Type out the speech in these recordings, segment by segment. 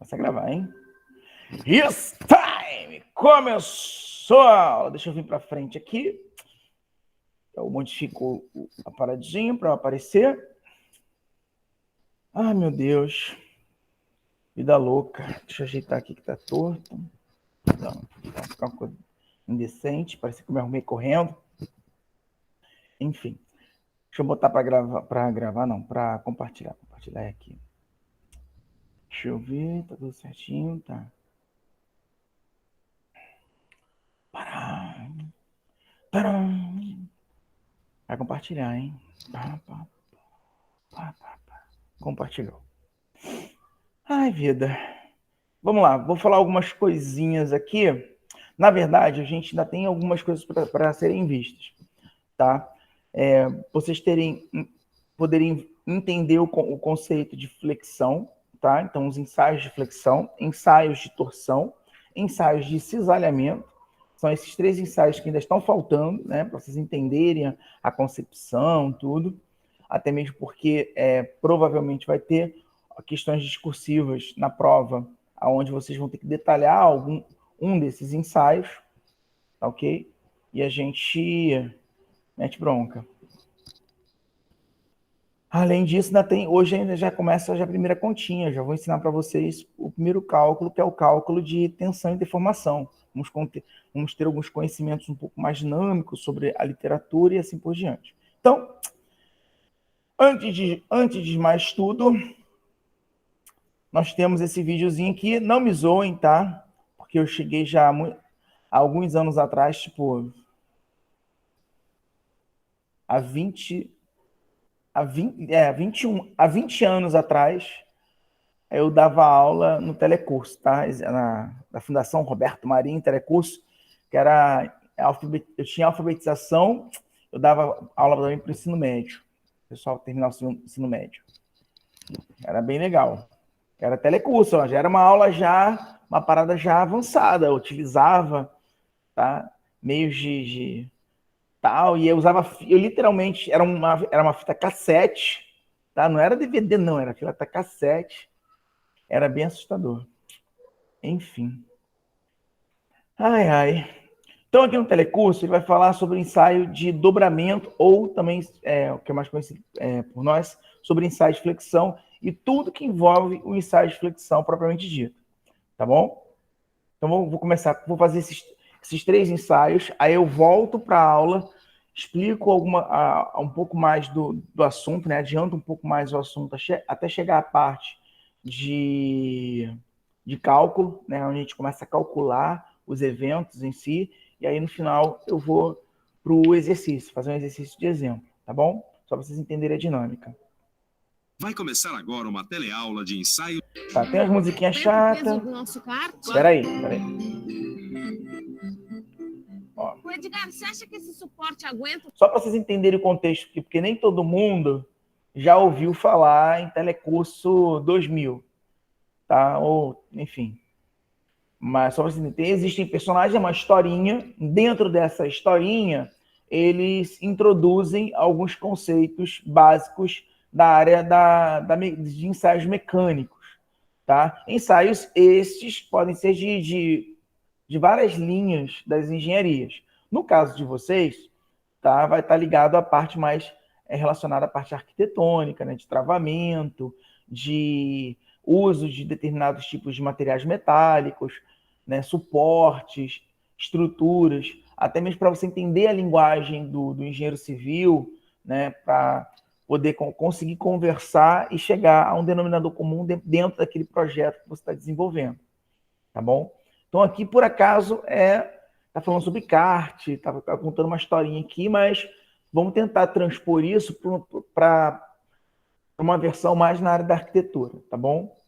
Começa a gravar, hein? It's time! Começou! Deixa eu vir para frente aqui. Eu modifico a paradinha para aparecer. Ai, meu Deus. Vida louca. Deixa eu ajeitar aqui que tá torto. Não, vai ficar uma coisa indecente. Parece que eu me arrumei correndo. Enfim. Deixa eu botar para compartilhar. Compartilhar aqui. Deixa eu ver, tá tudo certinho, tá. Vai compartilhar, hein? Compartilhou. Ai, vida. Vamos lá, vou falar algumas coisinhas aqui. Na verdade, a gente ainda tem algumas coisas para serem vistas, tá? Vocês poderem entender o conceito de flexão, tá? Então, os ensaios de flexão, ensaios de torção, ensaios de cisalhamento. São esses 3 ensaios que ainda estão faltando, né? Para vocês entenderem a concepção, tudo. Até mesmo porque provavelmente vai ter questões discursivas na prova, onde vocês vão ter que detalhar um desses ensaios, tá ok? E a gente mete bronca. Além disso, hoje ainda já começa a primeira continha. Já vou ensinar para vocês o primeiro cálculo, que é o cálculo de tensão e deformação. Vamos ter alguns conhecimentos um pouco mais dinâmicos sobre a literatura e assim por diante. Então, antes de mais tudo, nós temos esse videozinho aqui. Não me zoem, tá? Porque eu cheguei já há alguns anos atrás, tipo, há 20 anos atrás, eu dava aula no telecurso, tá? Da Fundação Roberto Marinho, telecurso, que era eu tinha alfabetização, eu dava aula também para o ensino médio. O pessoal terminava o ensino médio. Era bem legal. Era telecurso, ó, já era uma aula uma parada já avançada, eu utilizava, tá? Meios de tal, e eu literalmente, era uma fita cassete, tá? Não era DVD não, era fita cassete. Era bem assustador. Enfim. Ai. Então, aqui no telecurso, ele vai falar sobre o ensaio de dobramento, ou também, o que é mais conhecido por nós, sobre ensaio de flexão e tudo que envolve o ensaio de flexão propriamente dito. Tá bom? Então, vou fazer esses 3 ensaios, aí eu volto para a aula, explico um pouco mais do assunto, né? Adianto um pouco mais o assunto, até chegar à parte de cálculo, né? Onde a gente começa a calcular os eventos em si, e aí no final eu vou para o exercício, fazer um exercício de exemplo, tá bom? Só para vocês entenderem a dinâmica. Vai começar agora uma teleaula de ensaio. Tá, tem as musiquinhas chatas. Espera aí. Ó. Edgar, você acha que esse suporte aguenta? Só para vocês entenderem o contexto aqui, porque nem todo mundo já ouviu falar em Telecurso 2000, tá? Ou, enfim. Mas só para vocês entenderem, existem personagens, é uma historinha. Dentro dessa historinha, eles introduzem alguns conceitos básicos da área de ensaios mecânicos, tá? Ensaios estes podem ser de várias linhas das engenharias. No caso de vocês, tá, vai estar ligado à parte mais relacionada à parte arquitetônica, né, de travamento, de uso de determinados tipos de materiais metálicos, né, suportes, estruturas, até mesmo para você entender a linguagem do engenheiro civil, né, para poder conseguir conversar e chegar a um denominador comum dentro daquele projeto que você está desenvolvendo, tá bom? Então, aqui, por acaso, está falando sobre kart, está contando uma historinha aqui, mas vamos tentar transpor isso para uma versão mais na área da arquitetura, tá bom?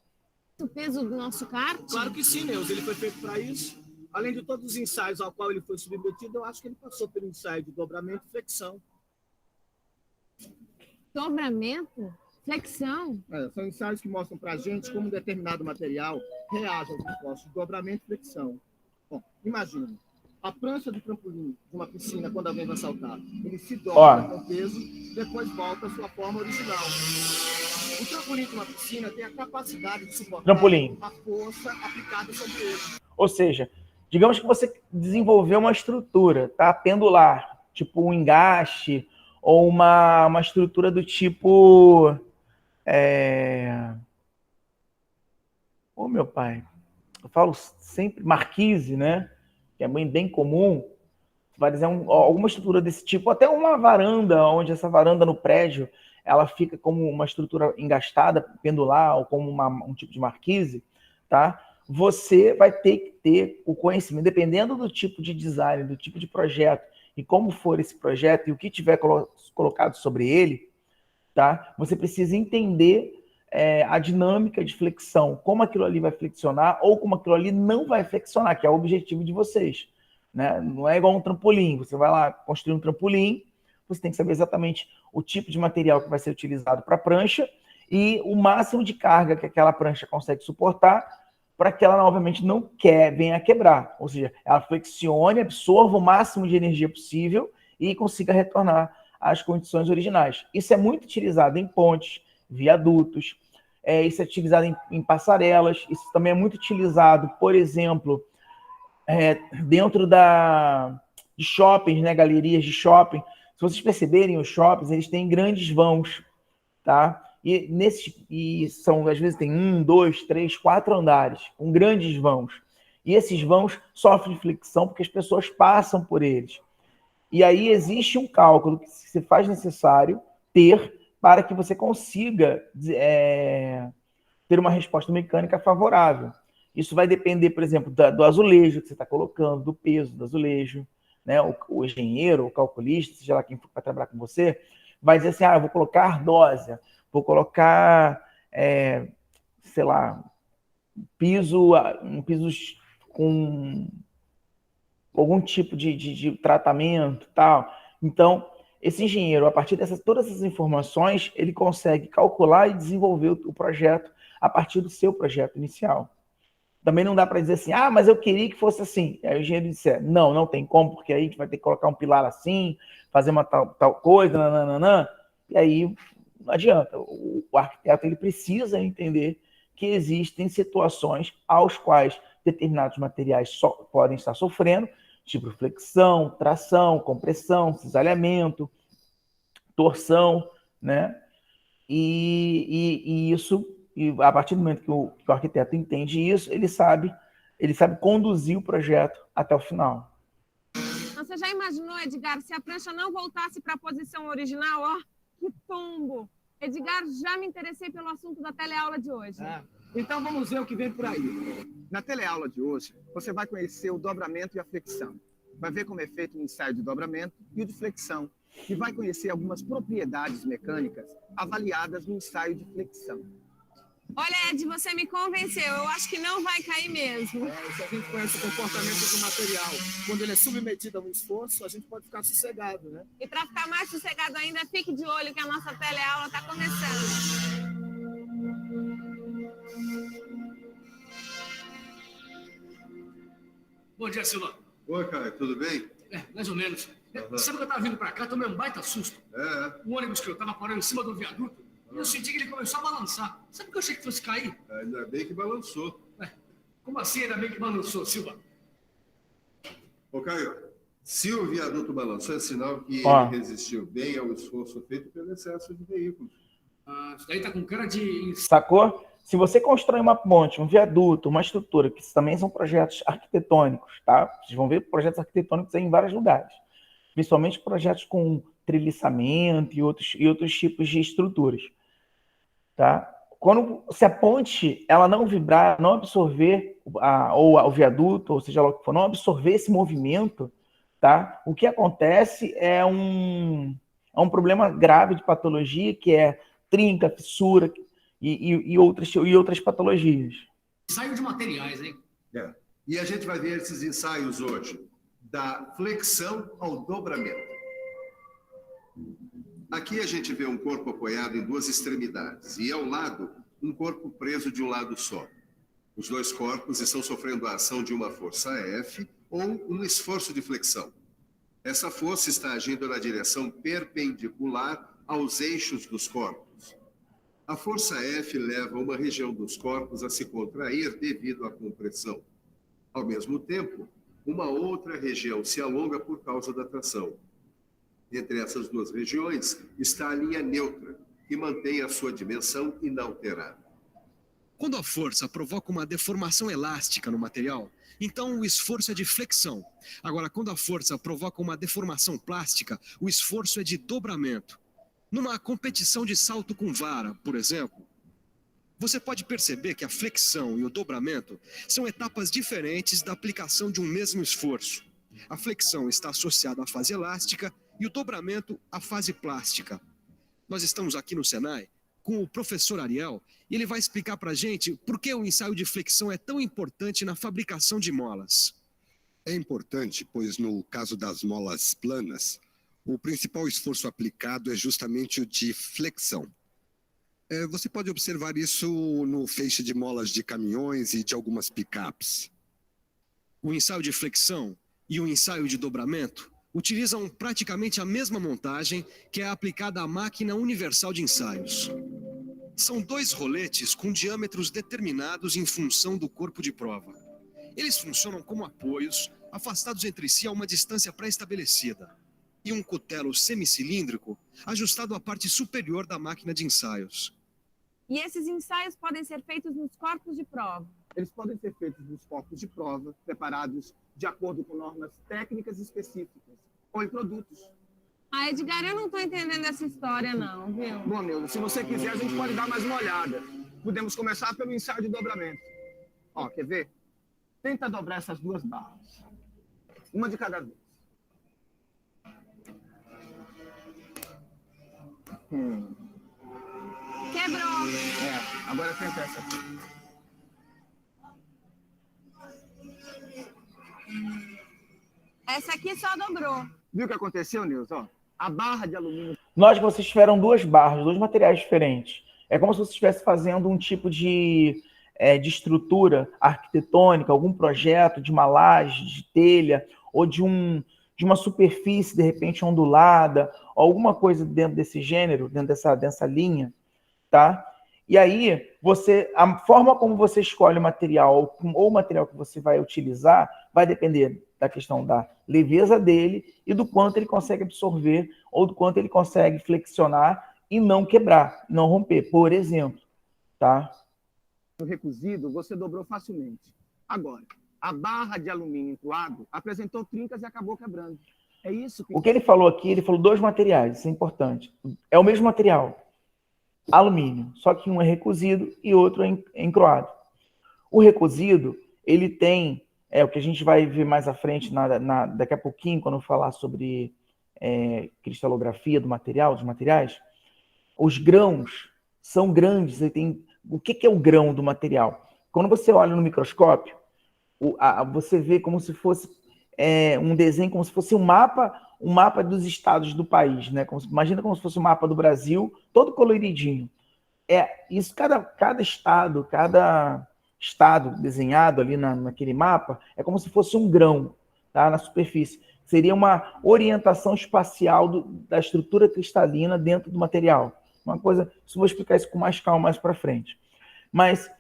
O peso do nosso kart? Claro que sim, Neus. Ele foi feito para isso. Além de todos os ensaios ao qual ele foi submetido, eu acho que ele passou pelo ensaio de dobramento e flexão. Dobramento? Flexão? São ensaios que mostram para a gente como um determinado material reage aos impostos de dobramento e flexão. Bom, imagina, a prancha do trampolim de uma piscina, quando alguém vai saltar, ele se dobra com peso, depois volta à sua forma original. O trampolim de uma piscina tem a capacidade de suportar Trampolim. a força aplicada sobre ele. Ou seja, digamos que você desenvolveu uma estrutura, tá? Pendular, tipo um engaste, ou uma estrutura do tipo... Ô, meu pai, eu falo sempre marquise, né? Que é bem comum. Você vai dizer alguma estrutura desse tipo, até uma varanda, onde essa varanda no prédio, ela fica como uma estrutura engastada, pendular, ou como um tipo de marquise, tá? Você vai ter que ter o conhecimento, dependendo do tipo de design, do tipo de projeto, e como for esse projeto, e o que tiver colocado sobre ele, tá? Você precisa entender a dinâmica de flexão, como aquilo ali vai flexionar ou como aquilo ali não vai flexionar, que é o objetivo de vocês, né? Não é igual um trampolim, você vai lá construir um trampolim, você tem que saber exatamente o tipo de material que vai ser utilizado para a prancha e o máximo de carga que aquela prancha consegue suportar para que ela, obviamente, não venha a quebrar, ou seja, ela flexione, absorva o máximo de energia possível e consiga retornar às condições originais. Isso é muito utilizado em pontes, viadutos, isso é utilizado em passarelas, isso também é muito utilizado, por exemplo, dentro de shoppings, né, galerias de shopping. Se vocês perceberem, os shoppings, eles têm grandes vãos, tá? E são, às vezes, tem 1, 2, 3, 4 andares, com grandes vãos. E esses vãos sofrem flexão porque as pessoas passam por eles. E aí existe um cálculo que se faz necessário ter para que você consiga ter uma resposta mecânica favorável. Isso vai depender, por exemplo, do azulejo que você está colocando, do peso do azulejo, né? O engenheiro, o calculista, seja lá quem for para trabalhar com você, vai dizer assim, eu vou colocar ardósia, vou colocar, sei lá, um piso com algum tipo de tratamento, tal. Então, esse engenheiro, a partir dessas todas essas informações, ele consegue calcular e desenvolver o projeto a partir do seu projeto inicial. Também não dá para dizer assim, mas eu queria que fosse assim. Aí o engenheiro disser, não tem como, porque aí a gente vai ter que colocar um pilar assim, fazer uma tal coisa, nananã. E aí não adianta. O arquiteto ele precisa entender que existem situações aos quais determinados materiais podem estar sofrendo, tipo flexão, tração, compressão, cisalhamento, torção, né? E isso, a partir do momento que o arquiteto entende isso, ele sabe conduzir o projeto até o final. Você já imaginou, Edgar, se a prancha não voltasse para a posição original? Ó, que tombo! Edgar, já me interessei pelo assunto da teleaula de hoje. Então vamos ver o que vem por aí. Na teleaula de hoje, você vai conhecer o dobramento e a flexão. Vai ver como é feito o ensaio de dobramento e o de flexão. E vai conhecer algumas propriedades mecânicas avaliadas no ensaio de flexão. Olha, Ed, você me convenceu. Eu acho que não vai cair mesmo. Se a gente conhece o comportamento do material, quando ele é submetido a um esforço, a gente pode ficar sossegado, né? E para ficar mais sossegado ainda, fique de olho que a nossa teleaula está começando. Bom dia, Silvano. Oi, Caio, tudo bem? Mais ou menos. Sabe que eu tava vindo pra cá, tomei um baita susto. O ônibus que eu tava parando em cima do viaduto, e eu senti que ele começou a balançar. Sabe o que eu achei que fosse cair? Ainda bem que balançou. Como assim ainda bem que balançou, Silva? Ô, Caio, se o viaduto balançou, é sinal que ele resistiu bem ao esforço feito pelo excesso de veículos. Isso daí tá com cara de... Sacou? Se você constrói uma ponte, um viaduto, uma estrutura, que também são projetos arquitetônicos, tá? Vocês vão ver projetos arquitetônicos aí em vários lugares. Principalmente projetos com treliçamento e outros tipos de estruturas, tá? Se a ponte ela não vibrar, não absorver ou o viaduto, ou seja lá o que for, não absorver esse movimento, tá? O que acontece é um problema grave de patologia, que é trinca, fissura e outras patologias. Ensaio de materiais, hein? E a gente vai ver esses ensaios hoje, da flexão ao dobramento. Aqui a gente vê um corpo apoiado em duas extremidades e, ao lado, um corpo preso de um lado só. Os dois corpos estão sofrendo a ação de uma força F ou um esforço de flexão. Essa força está agindo na direção perpendicular aos eixos dos corpos. A força F leva uma região dos corpos a se contrair devido à compressão. Ao mesmo tempo, uma outra região se alonga por causa da tração. Entre essas duas regiões está a linha neutra, que mantém a sua dimensão inalterada. Quando a força provoca uma deformação elástica no material, então o esforço é de flexão. Agora, quando a força provoca uma deformação plástica, o esforço é de dobramento. Numa competição de salto com vara, por exemplo, você pode perceber que a flexão e o dobramento são etapas diferentes da aplicação de um mesmo esforço. A flexão está associada à fase elástica e o dobramento à fase plástica. Nós estamos aqui no Senai com o professor Ariel e ele vai explicar para a gente por que o ensaio de flexão é tão importante na fabricação de molas. É importante, pois no caso das molas planas, o principal esforço aplicado é justamente o de flexão. Você pode observar isso no feixe de molas de caminhões e de algumas picapes. O ensaio de flexão e o ensaio de dobramento utilizam praticamente a mesma montagem que é aplicada à máquina universal de ensaios. São dois roletes com diâmetros determinados em função do corpo de prova. Eles funcionam como apoios, afastados entre si a uma distância pré-estabelecida, e um cutelo semicilíndrico ajustado à parte superior da máquina de ensaios. E esses ensaios podem ser feitos nos corpos de prova? Eles podem ser feitos nos corpos de prova, preparados de acordo com normas técnicas específicas, ou em produtos. Ah, Edgar, eu não estou entendendo essa história, não, viu? Bom, Neuza, se você quiser, a gente pode dar mais uma olhada. Podemos começar pelo ensaio de dobramento. Ó, quer ver? Tenta dobrar essas duas barras. Uma de cada vez. Quebrou. Agora tenta essa aqui. Essa aqui só dobrou. Viu o que aconteceu, Nilson? Ó, a barra de alumínio... Nós que vocês tiveram duas barras, dois materiais diferentes. É como se você estivesse fazendo um tipo de estrutura arquitetônica, algum projeto de uma laje, de telha, ou de uma superfície, de repente, ondulada, ou alguma coisa dentro desse gênero, dentro dessa linha, tá? E aí, a forma como você escolhe o material, ou o material que você vai utilizar, vai depender da questão da leveza dele e do quanto ele consegue absorver, ou do quanto ele consegue flexionar e não quebrar, não romper, por exemplo, tá? No recozido, você dobrou facilmente. Agora, a barra de alumínio encruado apresentou trincas e acabou quebrando. É isso que... O que ele falou aqui, ele falou dois materiais, isso é importante. É o mesmo material, alumínio, só que um é recozido e outro é encruado. O recozido, ele tem, o que a gente vai ver mais à frente, daqui a pouquinho, quando eu falar sobre cristalografia do material, dos materiais, os grãos são grandes. O que é o grão do material? Quando você olha no microscópio, você vê como se fosse um desenho, como se fosse um mapa dos estados do país, né? Imagina como se fosse um mapa do Brasil, todo coloridinho. Isso, cada estado desenhado ali naquele mapa é como se fosse um grão, tá? Na superfície. Seria uma orientação espacial da estrutura cristalina dentro do material. Uma coisa, vou explicar isso com mais calma mais para frente. Mas,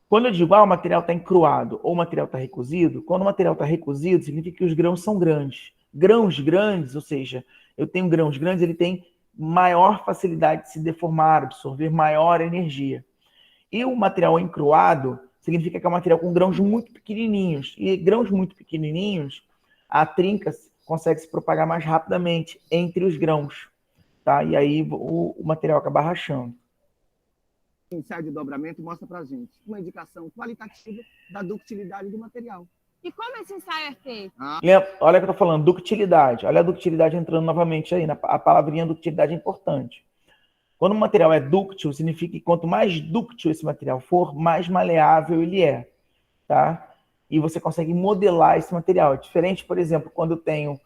quando eu digo, o material está encruado ou o material está recozido, quando o material está recozido, significa que os grãos são grandes. Grãos grandes, ou seja, eu tenho grãos grandes, ele tem maior facilidade de se deformar, absorver maior energia. E o material encruado significa que é um material com grãos muito pequenininhos. E grãos muito pequenininhos, a trinca consegue se propagar mais rapidamente entre os grãos, tá? E aí o material acaba rachando. O ensaio de dobramento mostra para a gente uma indicação qualitativa da ductilidade do material. E como esse ensaio é feito? Olha o que eu estou falando, ductilidade. Olha a ductilidade entrando novamente aí. A palavrinha ductilidade é importante. Quando o material é dúctil, significa que quanto mais dúctil esse material for, mais maleável ele é, tá? E você consegue modelar esse material. É diferente, por exemplo, quando eu tenho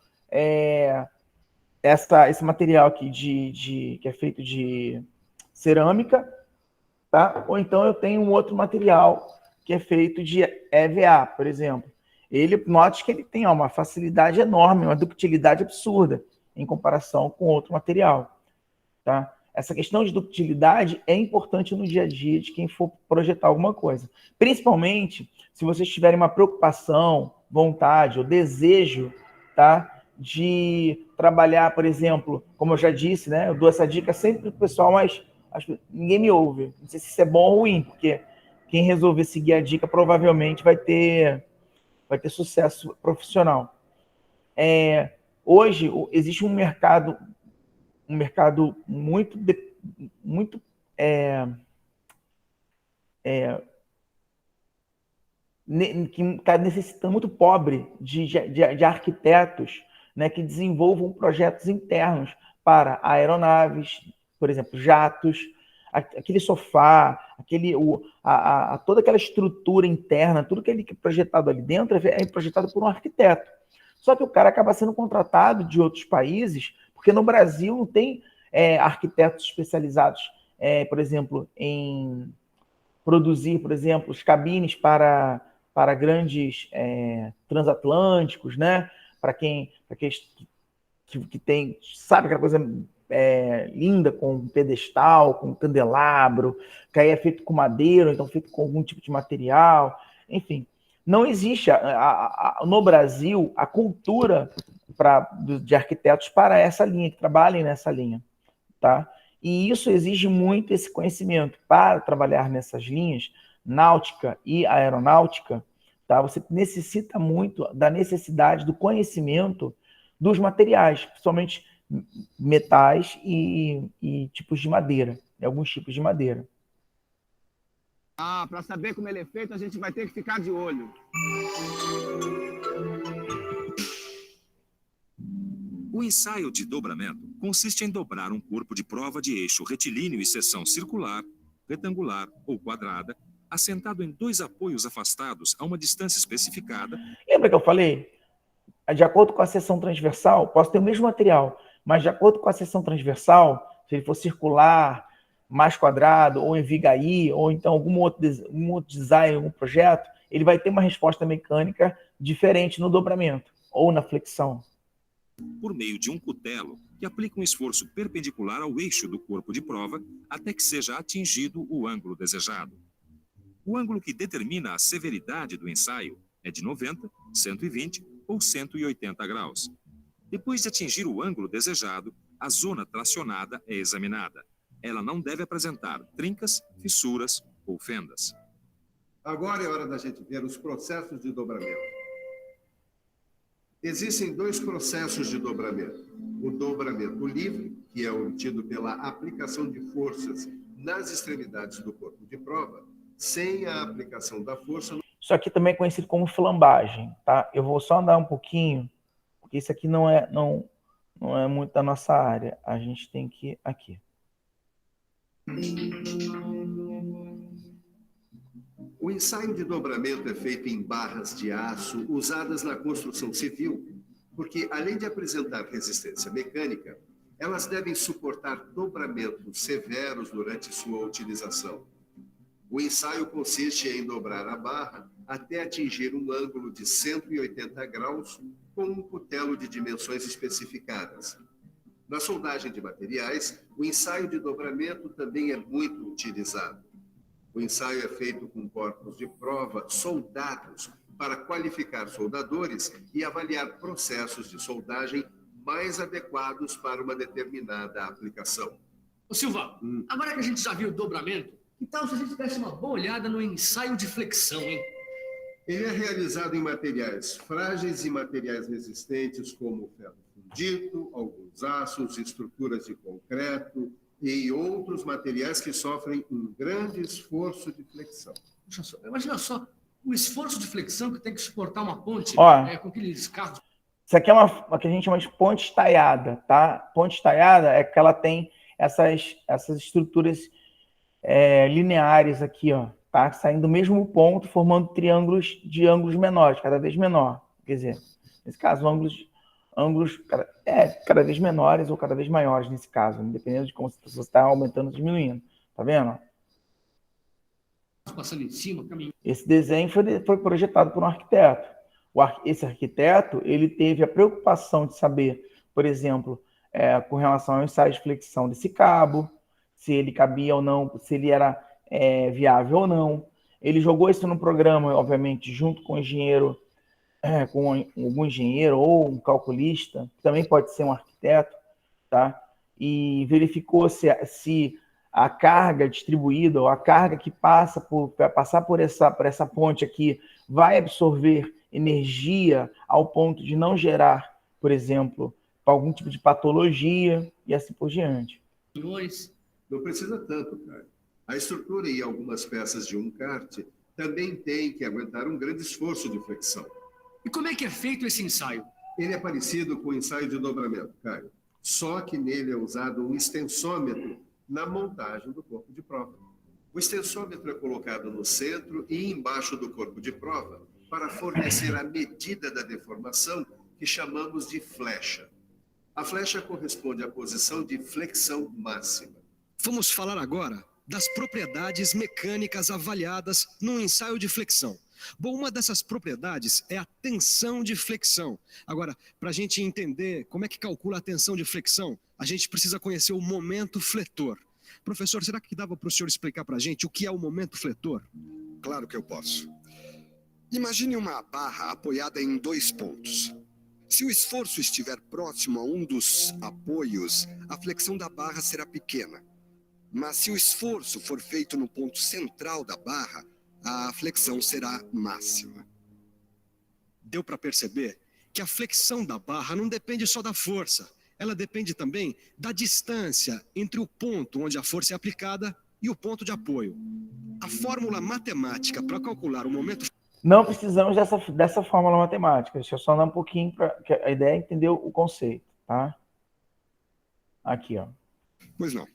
esse material aqui que é feito de cerâmica, tá? Ou então eu tenho um outro material que é feito de EVA, por exemplo. Note que ele tem uma facilidade enorme, uma ductilidade absurda em comparação com outro material, tá? essa questão de ductilidade é importante no dia a dia de quem for projetar alguma coisa. Principalmente se vocês tiverem uma preocupação, vontade ou desejo, tá, de trabalhar, por exemplo, como eu já disse, né, eu dou essa dica sempre pro pessoal, mas ninguém me ouve. Não sei se isso é bom ou ruim, porque quem resolver seguir a dica provavelmente vai ter sucesso profissional. Hoje existe um mercado muito que está necessitando, muito pobre de arquitetos, né, que desenvolvam projetos internos para aeronaves, por exemplo, jatos, aquele sofá, toda aquela estrutura interna, tudo que é projetado ali dentro é projetado por um arquiteto. Só que o cara acaba sendo contratado de outros países, porque no Brasil não tem arquitetos especializados, por exemplo, em produzir, por exemplo, os cabines para grandes transatlânticos, né? Para aqueles que tem, sabe, aquela coisa linda, com um pedestal, com um candelabro, que aí é feito com madeira, então feito com algum tipo de material, enfim. Não existe no Brasil a cultura de arquitetos para essa linha, que trabalhem nessa linha, tá? E isso exige muito esse conhecimento. Para trabalhar nessas linhas, náutica e aeronáutica, tá? Você necessita muito da necessidade do conhecimento dos materiais, principalmente metais e tipos de madeira, alguns tipos de madeira. Para saber como ele é feito, a gente vai ter que ficar de olho. O ensaio de dobramento consiste em dobrar um corpo de prova de eixo retilíneo e seção circular, retangular ou quadrada, assentado em 2 apoios afastados a uma distância especificada. Lembra que eu falei? De acordo com a seção transversal, posso ter o mesmo material, mas de acordo com a seção transversal, se ele for circular, mais quadrado, ou em vigaí, ou então algum outro design, algum projeto, ele vai ter uma resposta mecânica diferente no dobramento ou na flexão. Por meio de um cutelo que aplica um esforço perpendicular ao eixo do corpo de prova até que seja atingido o ângulo desejado. O ângulo que determina a severidade do ensaio é de 90, 120 ou 180 graus. Depois de atingir o ângulo desejado, a zona tracionada é examinada. Ela não deve apresentar trincas, fissuras ou fendas. Agora é hora da gente ver os processos de dobramento. Existem 2 processos de dobramento. O dobramento livre, que é obtido pela aplicação de forças nas extremidades do corpo de prova, sem a aplicação da força. Isso aqui também é conhecido como flambagem, tá? Eu vou só andar um pouquinho, porque isso aqui não é muito da nossa área. A gente tem que ir aqui. O ensaio de dobramento é feito em barras de aço usadas na construção civil, porque, além de apresentar resistência mecânica, elas devem suportar dobramentos severos durante sua utilização. O ensaio consiste em dobrar a barra até atingir um ângulo de 180 graus com um cutelo de dimensões especificadas. Na soldagem de materiais, o ensaio de dobramento também é muito utilizado. O ensaio é feito com corpos de prova soldados para qualificar soldadores e avaliar processos de soldagem mais adequados para uma determinada aplicação. Ô Silva, agora que a gente já viu o dobramento, que tal se a gente desse uma boa olhada no ensaio de flexão, hein? Ele é realizado em materiais frágeis e materiais resistentes, como ferro fundido, alguns aços, estruturas de concreto e outros materiais que sofrem um grande esforço de flexão. Imagina só, o esforço de flexão que tem que suportar uma ponte com aqueles carros. Isso aqui é uma que a gente chama de ponte estaiada, tá? Ponte estaiada é que ela tem essas estruturas lineares aqui, ó, tá? Saindo do mesmo ponto, formando triângulos de ângulos menores, cada vez menor. Quer dizer, nesse caso, ângulos cada vez menores ou cada vez maiores, nesse caso, dependendo de como você está aumentando ou diminuindo. Tá vendo? Passando em cima, caminhando. Esse desenho foi projetado por um arquiteto. Esse arquiteto, ele teve a preocupação de saber, por exemplo, com relação ao ensaio de flexão desse cabo, se ele cabia ou não, se ele era viável ou não. Ele jogou isso no programa, obviamente, junto com o engenheiro, com algum engenheiro ou um calculista, também pode ser um arquiteto, tá? E verificou se a carga distribuída ou a carga que passa por essa ponte aqui vai absorver energia ao ponto de não gerar, por exemplo, algum tipo de patologia e assim por diante. Não precisa tanto, cara. A estrutura e algumas peças de um kart também tem que aguentar um grande esforço de flexão. E como é que é feito esse ensaio? Ele é parecido com o ensaio de dobramento, Caio. Só que nele é usado um extensômetro na montagem do corpo de prova. O extensômetro é colocado no centro e embaixo do corpo de prova para fornecer a medida da deformação que chamamos de flecha. A flecha corresponde à posição de flexão máxima. Vamos falar agora das propriedades mecânicas avaliadas num ensaio de flexão. Bom, uma dessas propriedades é a tensão de flexão. Agora, para a gente entender como é que calcula a tensão de flexão, a gente precisa conhecer o momento fletor. Professor, será que dava para o senhor explicar para a gente o que é o momento fletor? Claro que eu posso. Imagine uma barra apoiada em 2 pontos. Se o esforço estiver próximo a um dos apoios, a flexão da barra será pequena. Mas se o esforço for feito no ponto central da barra, a flexão será máxima. Deu para perceber que a flexão da barra não depende só da força. Ela depende também da distância entre o ponto onde a força é aplicada e o ponto de apoio. A fórmula matemática para calcular o momento... Não precisamos dessa fórmula matemática. Deixa eu só dar um pouquinho para a ideia é entender o conceito, tá? Aqui, ó. Pois não.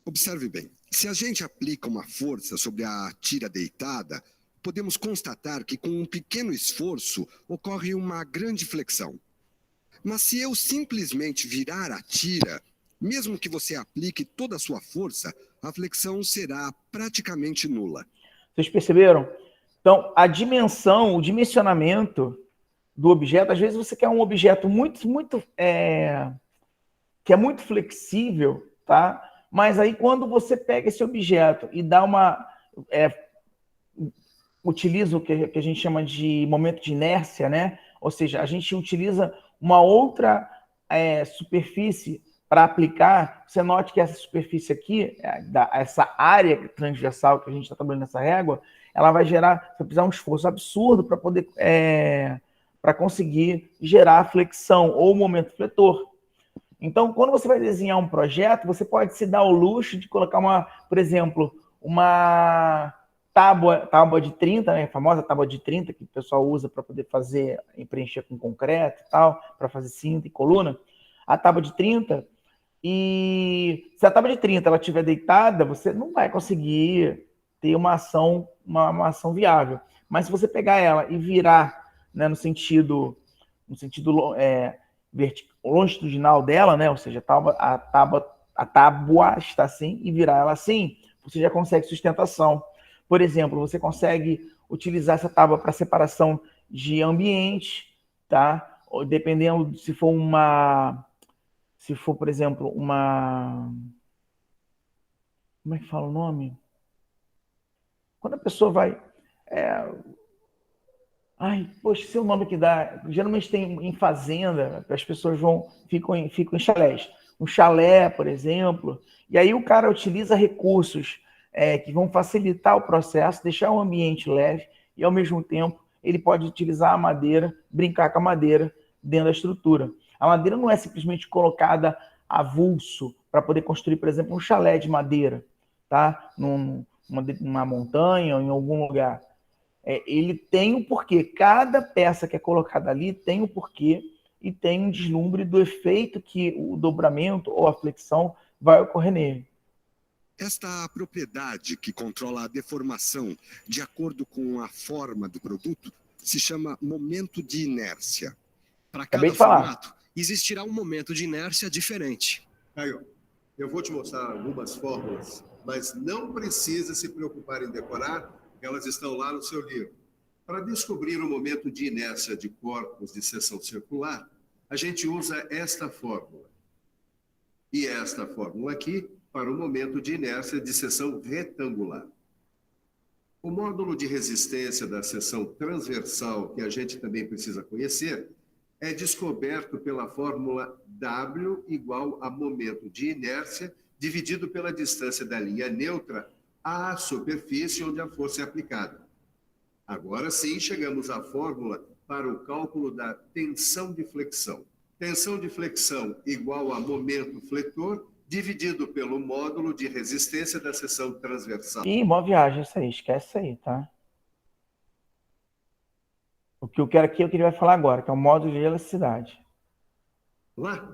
Observe bem. Se a gente aplica uma força sobre a tira deitada, podemos constatar que com um pequeno esforço ocorre uma grande flexão. Mas se eu simplesmente virar a tira, mesmo que você aplique toda a sua força, a flexão será praticamente nula. Vocês perceberam? Então, a dimensão, o dimensionamento do objeto, às vezes você quer um objeto que é muito flexível, tá? Mas aí quando você pega esse objeto e dá utiliza o que a gente chama de momento de inércia, né? Ou seja, a gente utiliza uma outra superfície para aplicar. Você note que essa superfície aqui, essa área transversal que a gente está trabalhando nessa régua, ela vai gerar, vai precisar um esforço absurdo para poder para conseguir gerar a flexão ou o momento fletor. Então, quando você vai desenhar um projeto, você pode se dar o luxo de colocar por exemplo, uma tábua de 30, né, a famosa tábua de 30 que o pessoal usa para poder fazer e preencher com concreto e tal, para fazer cinta e coluna. A tábua de 30, e se a tábua de 30 ela estiver deitada, você não vai conseguir ter uma ação viável. Mas se você pegar ela e virar, né, no sentido longitudinal dela, né, ou seja, a tábua está assim e virar ela assim, você já consegue sustentação. Por exemplo, você consegue utilizar essa tábua para separação de ambiente, tá? Dependendo se for por exemplo, como é que fala o nome? Quando a pessoa vai... poxa, esse é o nome que dá. Geralmente tem em fazenda, as pessoas ficam em chalés. Um chalé, por exemplo, e aí o cara utiliza recursos que vão facilitar o processo, deixar o ambiente leve, e ao mesmo tempo ele pode utilizar a madeira, brincar com a madeira dentro da estrutura. A madeira não é simplesmente colocada avulso para poder construir, por exemplo, um chalé de madeira, tá? Numa montanha ou em algum lugar. Ele tem um porquê. Cada peça que é colocada ali tem um porquê e tem um deslumbre do efeito que o dobramento ou a flexão vai ocorrer nele. Esta propriedade que controla a deformação de acordo com a forma do produto se chama momento de inércia. Para cada formato, existirá um momento de inércia diferente. Caio, eu vou te mostrar algumas fórmulas, mas não precisa se preocupar em decorar, elas estão lá no seu livro. Para descobrir o momento de inércia de corpos de seção circular, a gente usa esta fórmula. E esta fórmula aqui para o momento de inércia de seção retangular. O módulo de resistência da seção transversal, que a gente também precisa conhecer, é descoberto pela fórmula W igual a momento de inércia dividido pela distância da linha neutra à superfície onde a força é aplicada. Agora sim, chegamos à fórmula para o cálculo da tensão de flexão. Tensão de flexão igual a momento fletor dividido pelo módulo de resistência da seção transversal. Ih, boa viagem isso aí, esquece isso aí, tá? O que eu quero aqui é o que ele vai falar agora, que é o módulo de elasticidade. Lá,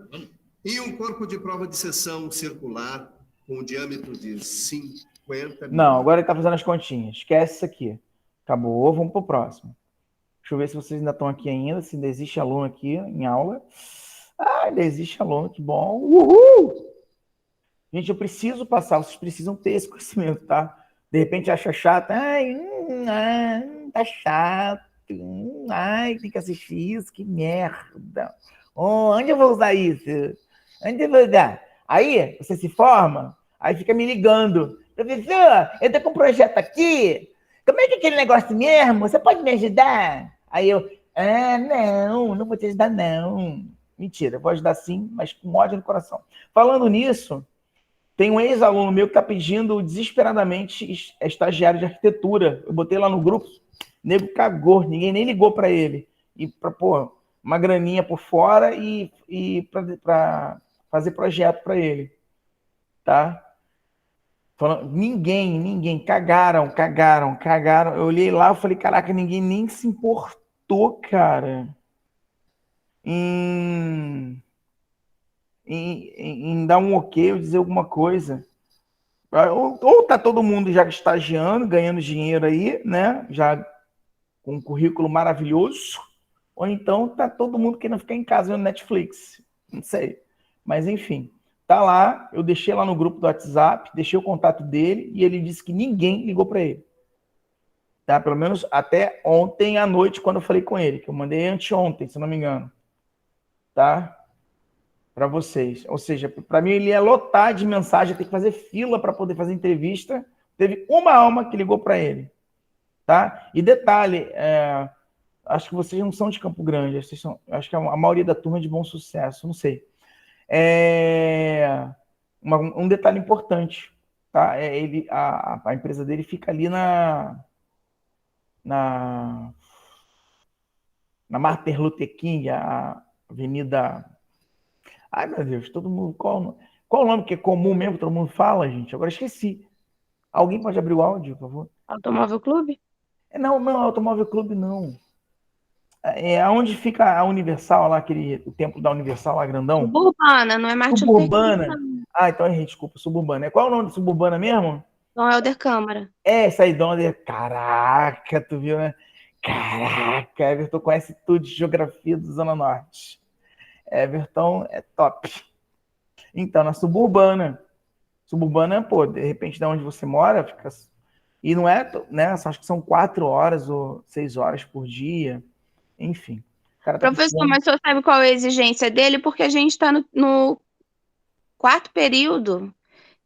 em um corpo de prova de seção circular com um diâmetro de 50 Não, agora ele está fazendo as continhas. Esquece isso aqui. Acabou, vamos para o próximo. Deixa eu ver se vocês ainda estão aqui ainda, se ainda existe aluno aqui em aula. Ah, ainda existe aluno, que bom. Uhul! Gente, eu preciso passar, vocês precisam ter esse conhecimento, tá? De repente acha chato. Ai, tá chato. Ai, tem que assistir isso, que merda. Oh, onde eu vou usar isso? Onde eu vou usar? Aí, você se forma, aí fica me ligando. Professor, eu tô com um projeto aqui. Como é que é aquele negócio mesmo? Você pode me ajudar? Aí eu, não vou te ajudar, não. Mentira, eu vou ajudar sim, mas com ódio no coração. Falando nisso, tem um ex-aluno meu que está pedindo desesperadamente estagiário de arquitetura. Eu botei lá no grupo, o nego cagou, ninguém nem ligou para ele. E para pôr uma graninha por fora e para fazer projeto para ele. Tá? Falando, ninguém, cagaram. Eu olhei lá e falei, caraca, ninguém nem se importou, cara, em dar um ok ou dizer alguma coisa. Ou tá todo mundo já estagiando, ganhando dinheiro aí, né? Já com um currículo maravilhoso, ou então tá todo mundo querendo ficar em casa vendo Netflix. Não sei. Mas enfim, tá lá, eu deixei lá no grupo do WhatsApp, deixei o contato dele e ele disse que ninguém ligou para ele. Tá? Pelo menos até ontem à noite, quando eu falei com ele, que eu mandei anteontem, se não me engano. Tá? Para vocês. Ou seja, para mim ele ia lotar de mensagem, ter que fazer fila para poder fazer entrevista. Teve uma alma que ligou para ele. Tá? E detalhe, acho que vocês não são de Campo Grande, acho que a maioria da turma é de Bom Sucesso, não sei. Um detalhe importante, tá? A empresa dele fica ali na Martin Luther King, a avenida... Ai, meu Deus, todo mundo... Qual o nome que é comum mesmo, todo mundo fala, gente? Agora esqueci. Alguém pode abrir o áudio, por favor? Automóvel Clube? Não, Automóvel Clube não. Onde fica a Universal lá, o templo da Universal lá, grandão? Suburbana, não é Martin Luther King, Suburbana. não. Ah, então errei, desculpa, Suburbana. Qual é o nome de Suburbana mesmo? Dom Helder Câmara. Essa aí, Dom Helder. Caraca, tu viu, né? Caraca, Everton conhece tudo de geografia do Zona Norte. Everton é top. Então, na Suburbana. Suburbana, pô, de repente, de onde você mora, fica... E não é, né? Acho que são 4 horas ou 6 horas por dia. Enfim. Professor, mas o senhor sabe qual é a exigência dele? Porque a gente está no 4º período.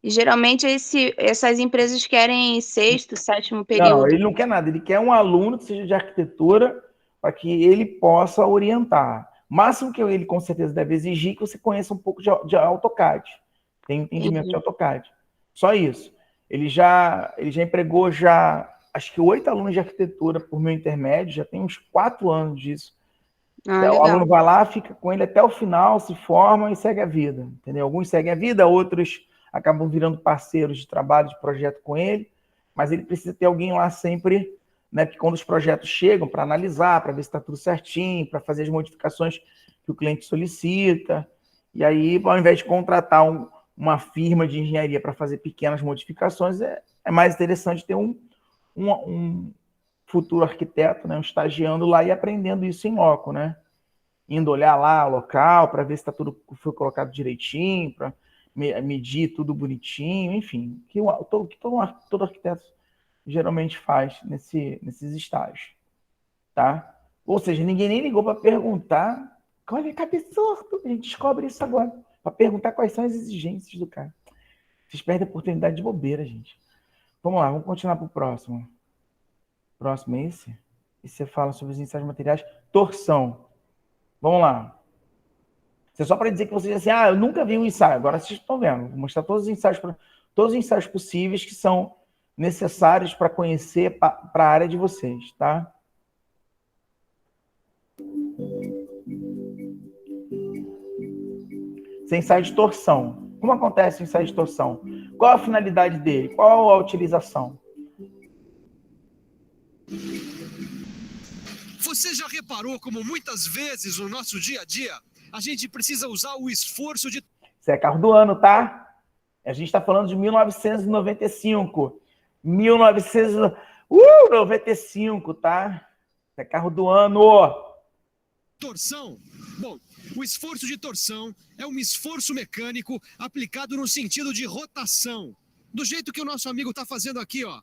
E geralmente essas empresas querem 6º, 7º período. Não, ele não quer nada. Ele quer um aluno que seja de arquitetura para que ele possa orientar. O máximo que ele com certeza deve exigir é que você conheça um pouco de AutoCAD. Tem entendimento de AutoCAD. Só isso. Ele já empregou acho que 8 alunos de arquitetura por meu intermédio, já tem uns 4 anos disso. O aluno vai lá, fica com ele até o final, se forma e segue a vida. Entendeu? Alguns seguem a vida, outros acabam virando parceiros de trabalho, de projeto com ele, mas ele precisa ter alguém lá sempre, né, que quando os projetos chegam, para analisar, para ver se está tudo certinho, para fazer as modificações que o cliente solicita. E aí, ao invés de contratar uma firma de engenharia para fazer pequenas modificações, é mais interessante ter um futuro arquiteto, né, um estagiando lá e aprendendo isso em loco, né? Indo olhar lá o local para ver se tudo foi colocado direitinho, para medir tudo bonitinho, enfim, que todo arquiteto geralmente faz nesses estágios, tá? Ou seja, ninguém nem ligou para perguntar, olha que absurdo, a gente descobre isso agora, para perguntar quais são as exigências do cara. Vocês perdem a oportunidade de bobeira, gente. Vamos lá, vamos continuar para o próximo. Próximo é esse? E você fala sobre os ensaios materiais. Torção. Vamos lá. Isso é só para dizer que vocês assim, eu nunca vi um ensaio. Agora vocês estão vendo. Vou mostrar todos os ensaios possíveis que são necessários para conhecer para a área de vocês, tá? Esse ensaio de torção. Como acontece o ensaio de torção? Qual a finalidade dele? Qual a utilização? Você já reparou como muitas vezes no nosso dia a dia a gente precisa usar o esforço de... Isso é carro do ano, tá? A gente está falando de 1995. 1995, tá? Isso é carro do ano. Torção. Bom, o esforço de torção é um esforço mecânico aplicado no sentido de rotação. Do jeito que o nosso amigo está fazendo aqui, ó.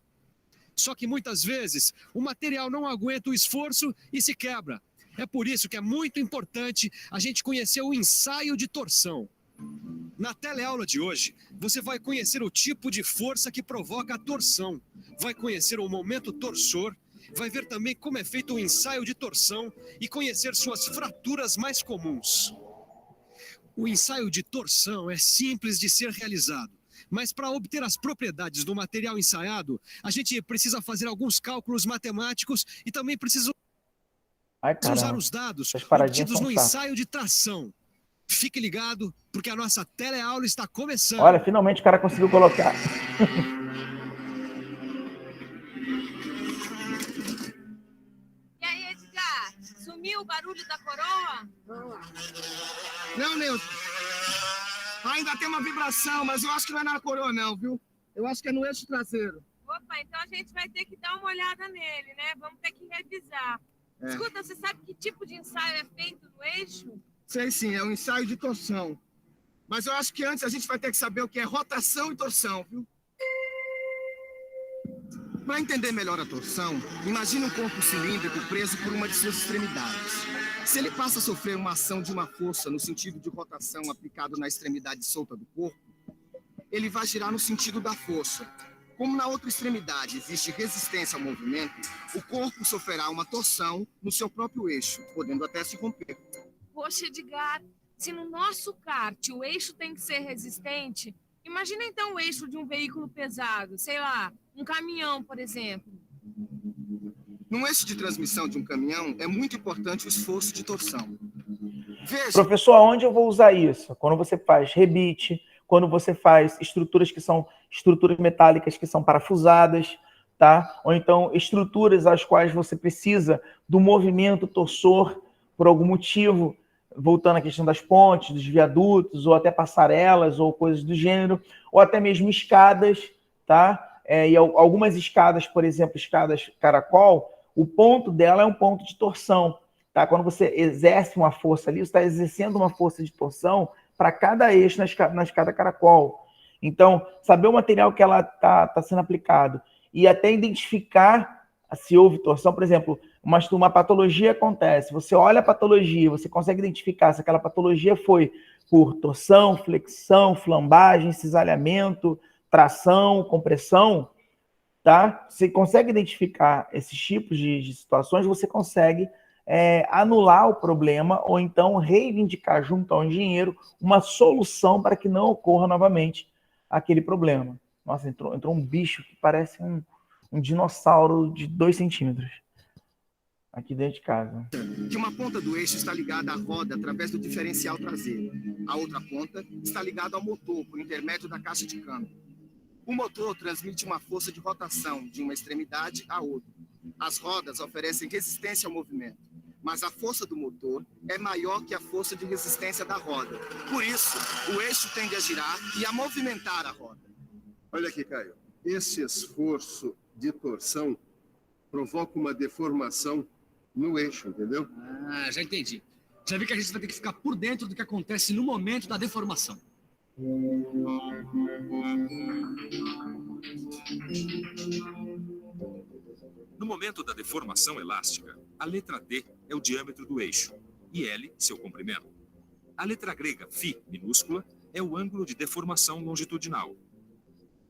Só que muitas vezes o material não aguenta o esforço e se quebra. É por isso que é muito importante a gente conhecer o ensaio de torção. Na teleaula de hoje, você vai conhecer o tipo de força que provoca a torção. Vai conhecer o momento torsor, vai ver também como é feito o ensaio de torção e conhecer suas fraturas mais comuns. O ensaio de torção é simples de ser realizado. Mas para obter as propriedades do material ensaiado, a gente precisa fazer alguns cálculos matemáticos e também precisa usar os dados obtidos no ensaio de tração. Fique ligado, porque a nossa teleaula está começando. Olha, finalmente o cara conseguiu colocar. E aí, Edgar? Sumiu o barulho da coroa? Não, Nilton. Ainda tem uma vibração, mas eu acho que não é na coroa, não, viu? Eu acho que é no eixo traseiro. Opa, então a gente vai ter que dar uma olhada nele, né? Vamos ter que revisar. Escuta, você sabe que tipo de ensaio é feito no eixo? Sei sim, é um ensaio de torção. Mas eu acho que antes a gente vai ter que saber o que é rotação e torção, viu? Para entender melhor a torção, imagine um corpo cilíndrico preso por uma de suas extremidades. Se ele passa a sofrer uma ação de uma força no sentido de rotação aplicado na extremidade solta do corpo, ele vai girar no sentido da força. Como na outra extremidade existe resistência ao movimento, o corpo sofrerá uma torção no seu próprio eixo, podendo até se romper. Poxa, Edgar, se no nosso kart o eixo tem que ser resistente, imagina então o eixo de um veículo pesado, sei lá, um caminhão, por exemplo. No eixo de transmissão de um caminhão, é muito importante o esforço de torção. Veja... Professor, aonde eu vou usar isso? Quando você faz rebite, quando você faz estruturas que são estruturas metálicas que são parafusadas, tá? Ou então estruturas às quais você precisa do movimento torsor por algum motivo, voltando à questão das pontes, dos viadutos, ou até passarelas, ou coisas do gênero, ou até mesmo escadas, tá? E algumas escadas, por exemplo, escadas caracol, o ponto dela é um ponto de torção, tá? Quando você exerce uma força ali, você está exercendo uma força de torção para cada eixo na escada caracol. Então, saber o material que ela tá sendo aplicado e até identificar se houve torção, por exemplo, uma patologia acontece, você olha a patologia, você consegue identificar se aquela patologia foi por torção, flexão, flambagem, cisalhamento, tração, compressão, tá? Você consegue identificar esses tipos de situações, você consegue anular o problema ou então reivindicar junto ao engenheiro uma solução para que não ocorra novamente aquele problema. Nossa, entrou um bicho que parece um dinossauro de 2 centímetros aqui dentro de casa. Que uma ponta do eixo está ligada à roda através do diferencial traseiro. A outra ponta está ligada ao motor por intermédio da caixa de câmbio. O motor transmite uma força de rotação de uma extremidade à outra. As rodas oferecem resistência ao movimento, mas a força do motor é maior que a força de resistência da roda. Por isso, o eixo tende a girar e a movimentar a roda. Olha aqui, Caio. Esse esforço de torção provoca uma deformação no eixo, entendeu? Ah, já entendi. Já vi que a gente vai ter que ficar por dentro do que acontece no momento da deformação. No momento da deformação elástica, a letra D é o diâmetro do eixo e L seu comprimento. A letra grega φ minúscula é o ângulo de deformação longitudinal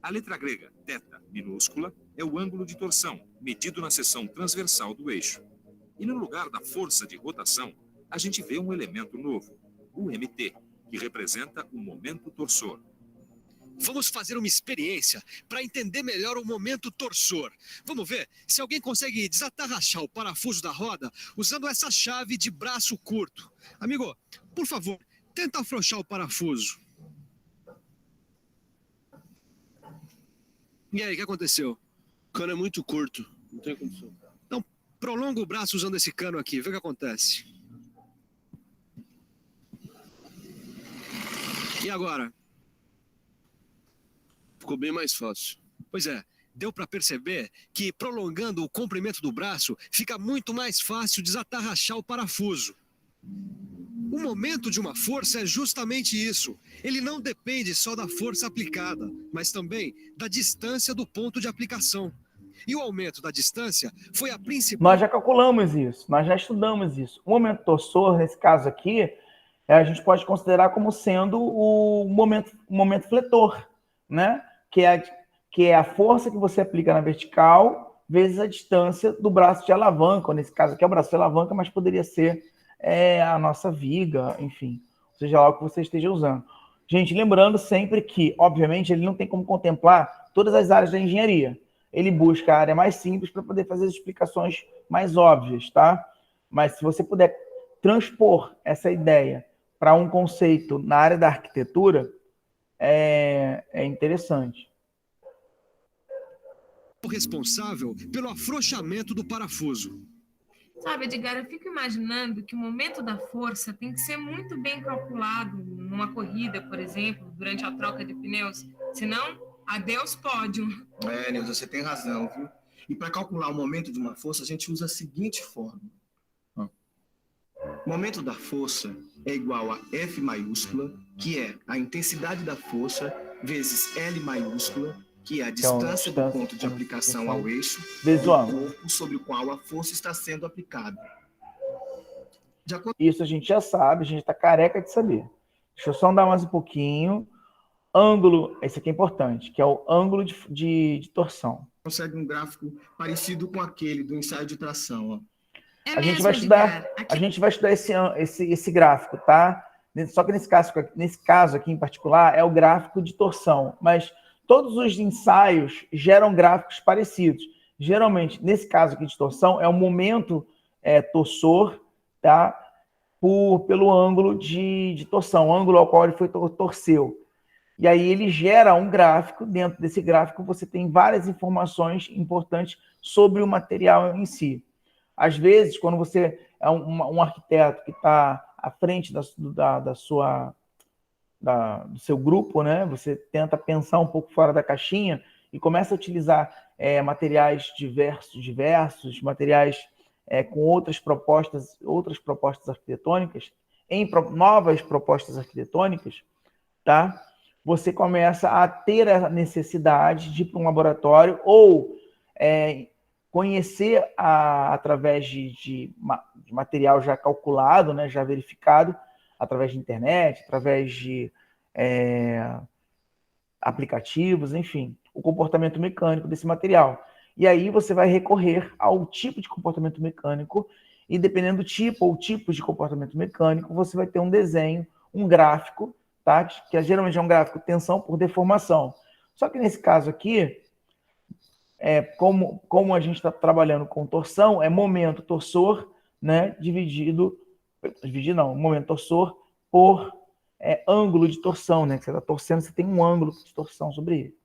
A letra grega θ minúscula é o ângulo de torção, medido na seção transversal do eixo. E no lugar da força de rotação, a gente vê um elemento novo, o MT, que representa o momento torsor. Vamos fazer uma experiência para entender melhor o momento torsor. Vamos ver se alguém consegue desatarrachar o parafuso da roda usando essa chave de braço curto. Amigo, por favor, tenta afrouxar o parafuso. E aí, o que aconteceu? O cano é muito curto, não tem condição. Então, prolonga o braço usando esse cano aqui, vê o que acontece. E agora? Ficou bem mais fácil. Pois é, deu para perceber que prolongando o comprimento do braço, fica muito mais fácil desatarrachar o parafuso. O momento de uma força é justamente isso. Ele não depende só da força aplicada, mas também da distância do ponto de aplicação. E o aumento da distância foi a principal... Nós já calculamos isso, nós já estudamos isso. O momento torsor, nesse caso aqui, a gente pode considerar como sendo o momento fletor, né? Que é a força que você aplica na vertical vezes a distância do braço de alavanca. Nesse caso aqui é o braço de alavanca, mas poderia ser a nossa viga, enfim, seja lá o que você esteja usando. Gente, lembrando sempre que, obviamente, ele não tem como contemplar todas as áreas da engenharia. Ele busca a área mais simples para poder fazer as explicações mais óbvias, tá? Mas se você puder transpor essa ideia para um conceito na área da arquitetura, é interessante. O responsável pelo afrouxamento do parafuso. Sabe, Edgar, eu fico imaginando que o momento da força tem que ser muito bem calculado numa corrida, por exemplo, durante a troca de pneus. Senão, adeus pódio. Nilson, você tem razão, viu? E para calcular o momento de uma força, a gente usa a seguinte fórmula. O momento da força é igual a F maiúscula, que é a intensidade da força, vezes L maiúscula, que é a distância do ponto de aplicação ao eixo do corpo sobre o qual a força está sendo aplicada. Isso a gente já sabe, a gente está careca de saber. Deixa eu só andar mais um pouquinho. Ângulo, esse aqui é importante, que é o ângulo de torção. Consegue um gráfico parecido com aquele do ensaio de tração, ó. A gente vai estudar esse gráfico, tá? Só que nesse caso aqui em particular é o gráfico de torção, mas todos os ensaios geram gráficos parecidos. Geralmente, nesse caso aqui de torção, é o momento torsor, tá? Pelo ângulo de torção, o ângulo ao qual ele foi torceu. E aí ele gera um gráfico. Dentro desse gráfico você tem várias informações importantes sobre o material em si. Às vezes, quando você é um arquiteto que está à frente do seu grupo, né? Você tenta pensar um pouco fora da caixinha e começa a utilizar materiais diversos, materiais com outras propostas arquitetônicas, novas propostas arquitetônicas, tá? Você começa a ter a necessidade de ir para um laboratório ou conhecer através de material já calculado, né, já verificado, através de internet, através de aplicativos, enfim, o comportamento mecânico desse material. E aí você vai recorrer ao tipo de comportamento mecânico e, dependendo do tipo ou tipos de comportamento mecânico, você vai ter um desenho, um gráfico, tá? Que geralmente é um gráfico tensão por deformação. Só que nesse caso aqui, como a gente está trabalhando com torção, é momento torsor, né, momento torsor por ângulo de torção, né, que você está torcendo, você tem um ângulo de torção sobre ele.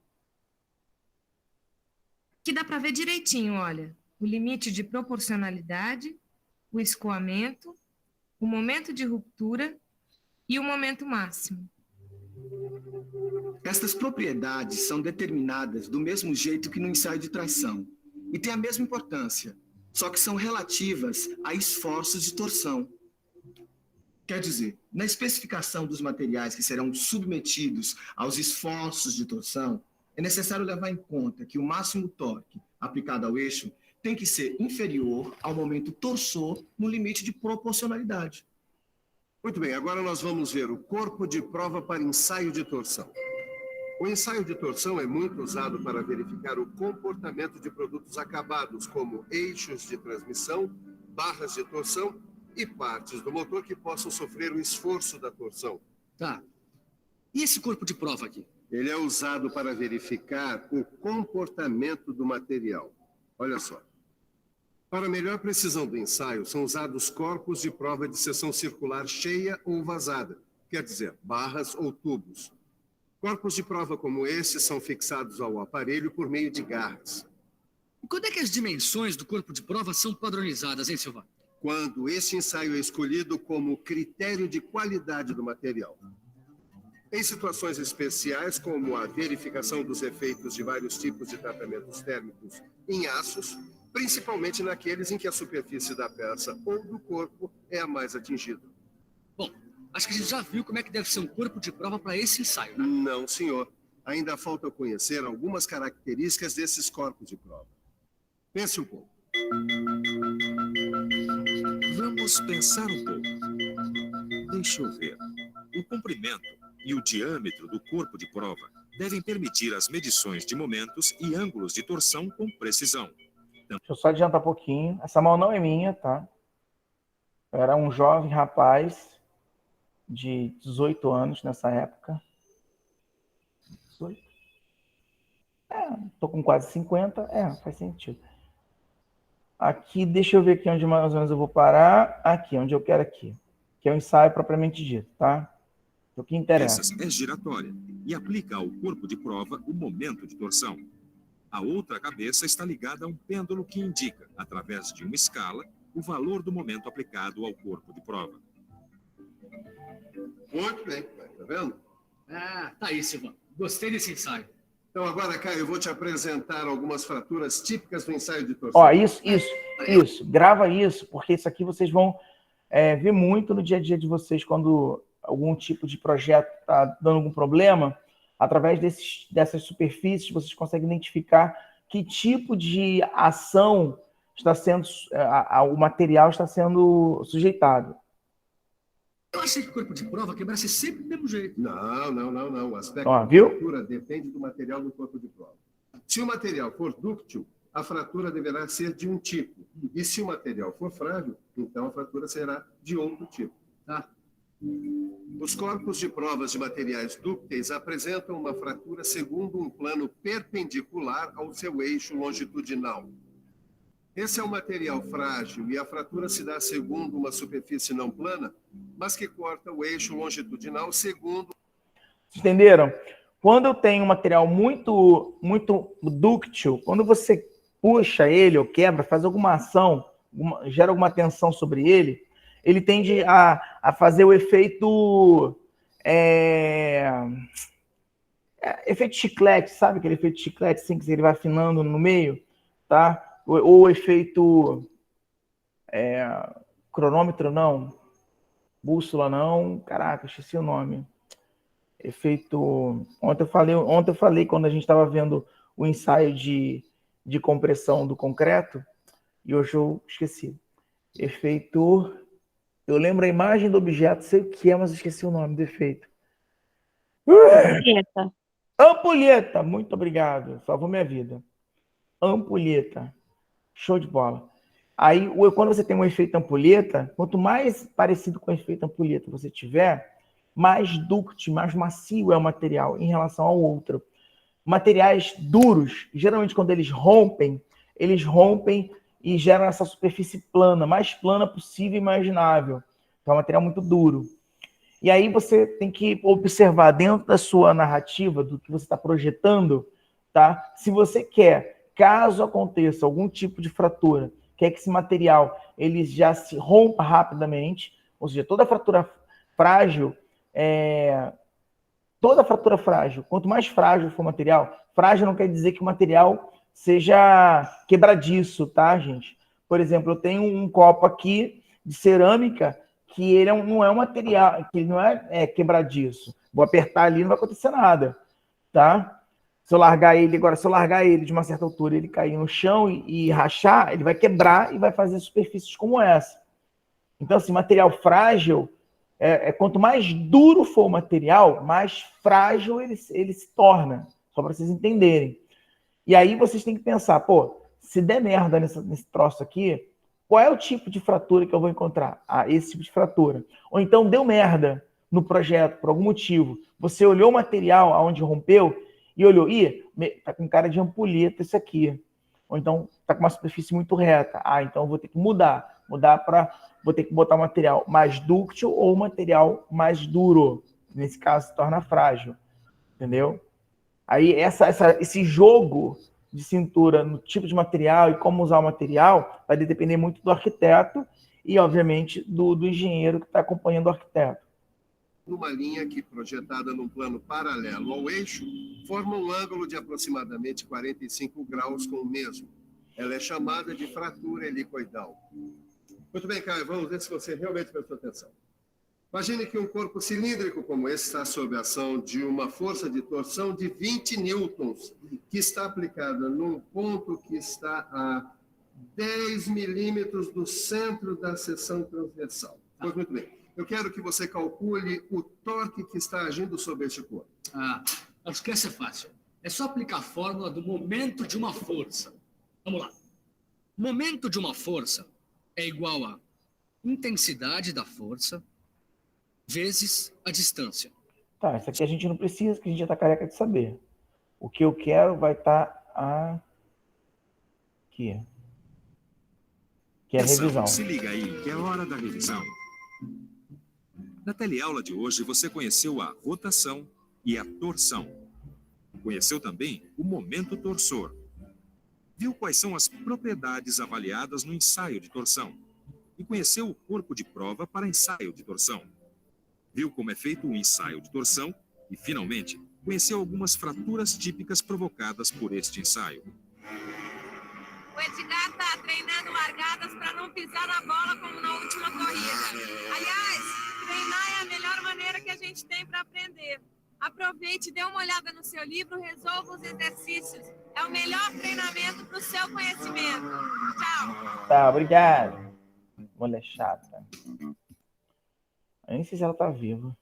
Que dá para ver direitinho, olha, o limite de proporcionalidade, o escoamento, o momento de ruptura e o momento máximo. Estas propriedades são determinadas do mesmo jeito que no ensaio de tração e têm a mesma importância, só que são relativas a esforços de torção. Quer dizer, na especificação dos materiais que serão submetidos aos esforços de torção, é necessário levar em conta que o máximo torque aplicado ao eixo tem que ser inferior ao momento torsor no limite de proporcionalidade. Muito bem, agora nós vamos ver o corpo de prova para ensaio de torção. O ensaio de torção é muito usado para verificar o comportamento de produtos acabados, como eixos de transmissão, barras de torção e partes do motor que possam sofrer o esforço da torção. Tá. E esse corpo de prova aqui? Ele é usado para verificar o comportamento do material. Olha só. Para melhor precisão do ensaio, são usados corpos de prova de seção circular cheia ou vazada, quer dizer, barras ou tubos. Corpos de prova como esse são fixados ao aparelho por meio de garras. E quando é que as dimensões do corpo de prova são padronizadas, hein, Silva? Quando esse ensaio é escolhido como critério de qualidade do material. Em situações especiais, como a verificação dos efeitos de vários tipos de tratamentos térmicos em aços, principalmente naqueles em que a superfície da peça ou do corpo é a mais atingida. Bom, acho que a gente já viu como é que deve ser um corpo de prova para esse ensaio, né? Não, senhor. Ainda falta conhecer algumas características desses corpos de prova. Pense um pouco. Vamos pensar um pouco. Deixa eu ver. O comprimento e o diâmetro do corpo de prova devem permitir as medições de momentos e ângulos de torção com precisão. Deixa eu só adiantar um pouquinho. Essa mão não é minha, tá? Eu era um jovem rapaz de 18 anos nessa época. 18? Tô com quase 50. Faz sentido. Aqui, deixa eu ver aqui onde mais ou menos eu vou parar. Aqui, onde eu quero aqui. Que é o ensaio propriamente dito, tá? O que interessa. Essa é giratória e aplica ao corpo de prova o momento de torção. A outra cabeça está ligada a um pêndulo que indica, através de uma escala, o valor do momento aplicado ao corpo de prova. Muito bem, tá vendo? Ah, tá aí, Silva. Gostei desse ensaio. Então agora, Caio, eu vou te apresentar algumas fraturas típicas do ensaio de torção. Ó, isso. Grava isso, porque isso aqui vocês vão ver muito no dia a dia de vocês quando algum tipo de projeto está dando algum problema. Através dessas superfícies, vocês conseguem identificar que tipo de ação está sendo, o material está sendo sujeitado. Eu achei que o corpo de prova quebrasse sempre do mesmo jeito. Não. O aspecto Ó, da viu? fratura depende do material do corpo de prova. Se o material for dúctil, a fratura deverá ser de um tipo. E se o material for frágil, então a fratura será de outro tipo. Tá? Os corpos de provas de materiais dúcteis apresentam uma fratura segundo um plano perpendicular ao seu eixo longitudinal. Esse é um material frágil e a fratura se dá segundo uma superfície não plana, mas que corta o eixo longitudinal segundo... Entenderam? Quando eu tenho um material muito dúctil, quando você puxa ele ou quebra, faz alguma ação, gera alguma tensão sobre ele, ele tende a fazer o efeito... efeito chiclete, sabe aquele efeito chiclete, assim, que ele vai afinando no meio, tá? Ou o efeito cronômetro, não. Bússola, não. Caraca, esqueci o nome. Efeito... Ontem eu falei quando a gente estava vendo o ensaio de compressão do concreto, e hoje eu esqueci. Efeito... Eu lembro a imagem do objeto, sei o que é, mas esqueci o nome do efeito. Ampulheta. Ampulheta, muito obrigado. Salvou minha vida. Ampulheta. Show de bola. Aí, quando você tem um efeito ampulheta, quanto mais parecido com o efeito ampulheta você tiver, mais dúctil, mais macio é o material em relação ao outro. Materiais duros, geralmente quando eles rompem e geram essa superfície plana, mais plana possível e imaginável. Então, é um material muito duro. E aí você tem que observar dentro da sua narrativa, do que você está projetando, tá? Se você quer, caso aconteça algum tipo de fratura, quer que esse material ele já se rompa rapidamente, ou seja, toda fratura frágil, quanto mais frágil for o material, frágil não quer dizer que o material seja quebradiço, tá, gente? Por exemplo, eu tenho um copo aqui de cerâmica que ele não é um material, que ele não é quebradiço. Vou apertar ali, não vai acontecer nada, tá? Se eu largar ele de uma certa altura, ele cair no chão e rachar, ele vai quebrar e vai fazer superfícies como essa. Então, assim, material frágil Quanto mais duro for o material, mais frágil ele se torna, só para vocês entenderem. E aí vocês têm que pensar, pô, se der merda nesse troço aqui, qual é o tipo de fratura que eu vou encontrar? Ah, esse tipo de fratura. Ou então deu merda no projeto, por algum motivo. Você olhou o material aonde rompeu e olhou, tá com cara de ampulheta isso aqui. Ou então tá com uma superfície muito reta. Ah, então eu vou ter que mudar vou ter que botar um material mais dúctil ou um material mais duro. Nesse caso, se torna frágil. Entendeu? Aí esse jogo de cintura no tipo de material e como usar o material vai depender muito do arquiteto e, obviamente, do engenheiro que está acompanhando o arquiteto. Numa linha que, projetada num plano paralelo ao eixo, forma um ângulo de aproximadamente 45 graus com o mesmo. Ela é chamada de fratura helicoidal. Muito bem, Caio, vamos ver se você realmente prestou atenção. Imagine que um corpo cilíndrico como esse está sob a ação de uma força de torção de 20 newtons, que está aplicada num ponto que está a 10 milímetros do centro da seção transversal. Pois muito bem. Eu quero que você calcule o torque que está agindo sobre este corpo. Acho que essa é fácil. É só aplicar a fórmula do momento de uma força. Vamos lá. Momento de uma força é igual a intensidade da força vezes a distância. Tá, isso aqui a gente não precisa, que a gente já está careca de saber. O que eu quero vai estar aqui. Que é a revisão. Se liga aí, que é hora da revisão. Na teleaula de hoje, você conheceu a rotação e a torção. Conheceu também o momento torsor. Viu quais são as propriedades avaliadas no ensaio de torção. E conheceu o corpo de prova para ensaio de torção. Viu como é feito o ensaio de torção e, finalmente, conheceu algumas fraturas típicas provocadas por este ensaio. O Edgar está treinando largadas para não pisar na bola como na última corrida. Aliás, treinar é a melhor maneira que a gente tem para aprender. Aproveite, dê uma olhada no seu livro, resolva os exercícios. É o melhor treinamento para o seu conhecimento. Tchau. Tá, obrigado. Mulher chata. Eu nem sei se ela tá viva.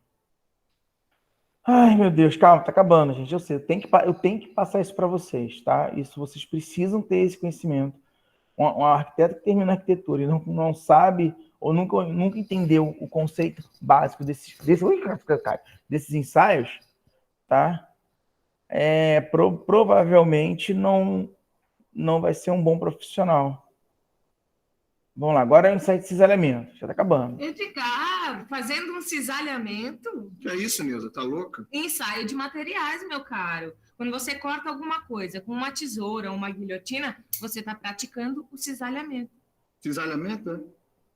Ai, meu Deus, calma, tá acabando, gente. Eu sei, eu tenho que passar isso para vocês, tá? Isso, vocês precisam ter esse conhecimento. Um arquiteto que termina a arquitetura e não sabe ou nunca entendeu o conceito básico desses ensaios, tá? Provavelmente não vai ser um bom profissional. Vamos lá, agora é o ensaio de cisalhamento. Já tá acabando. Edgar, fazendo um cisalhamento? Que é isso, Nilza? Tá louca? Ensaio de materiais, meu caro. Quando você corta alguma coisa com uma tesoura ou uma guilhotina, você está praticando o cisalhamento. Cisalhamento, é?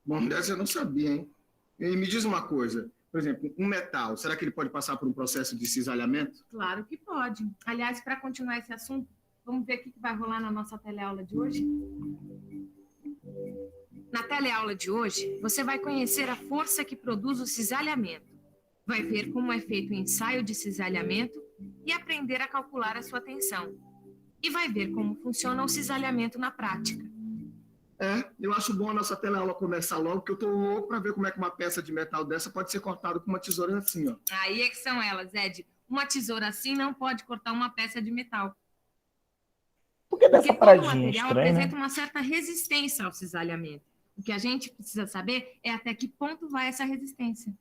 Bom, dessa eu não sabia, hein? E me diz uma coisa. Por exemplo, um metal, será que ele pode passar por um processo de cisalhamento? Claro que pode. Aliás, para continuar esse assunto, vamos ver o que vai rolar na nossa teleaula de hoje? Na teleaula de hoje, você vai conhecer a força que produz o cisalhamento. Vai ver como é feito o ensaio de cisalhamento e aprender a calcular a sua tensão. E vai ver como funciona o cisalhamento na prática. Eu acho bom a nossa teleaula começar logo, porque eu tô louco para ver como é que uma peça de metal dessa pode ser cortada com uma tesoura assim, ó. Aí é que são elas, Ed. Uma tesoura assim não pode cortar uma peça de metal. Por que dessa Porque paradinha todo material estranha, apresenta né? uma certa resistência ao cisalhamento. O que a gente precisa saber é até que ponto vai essa resistência.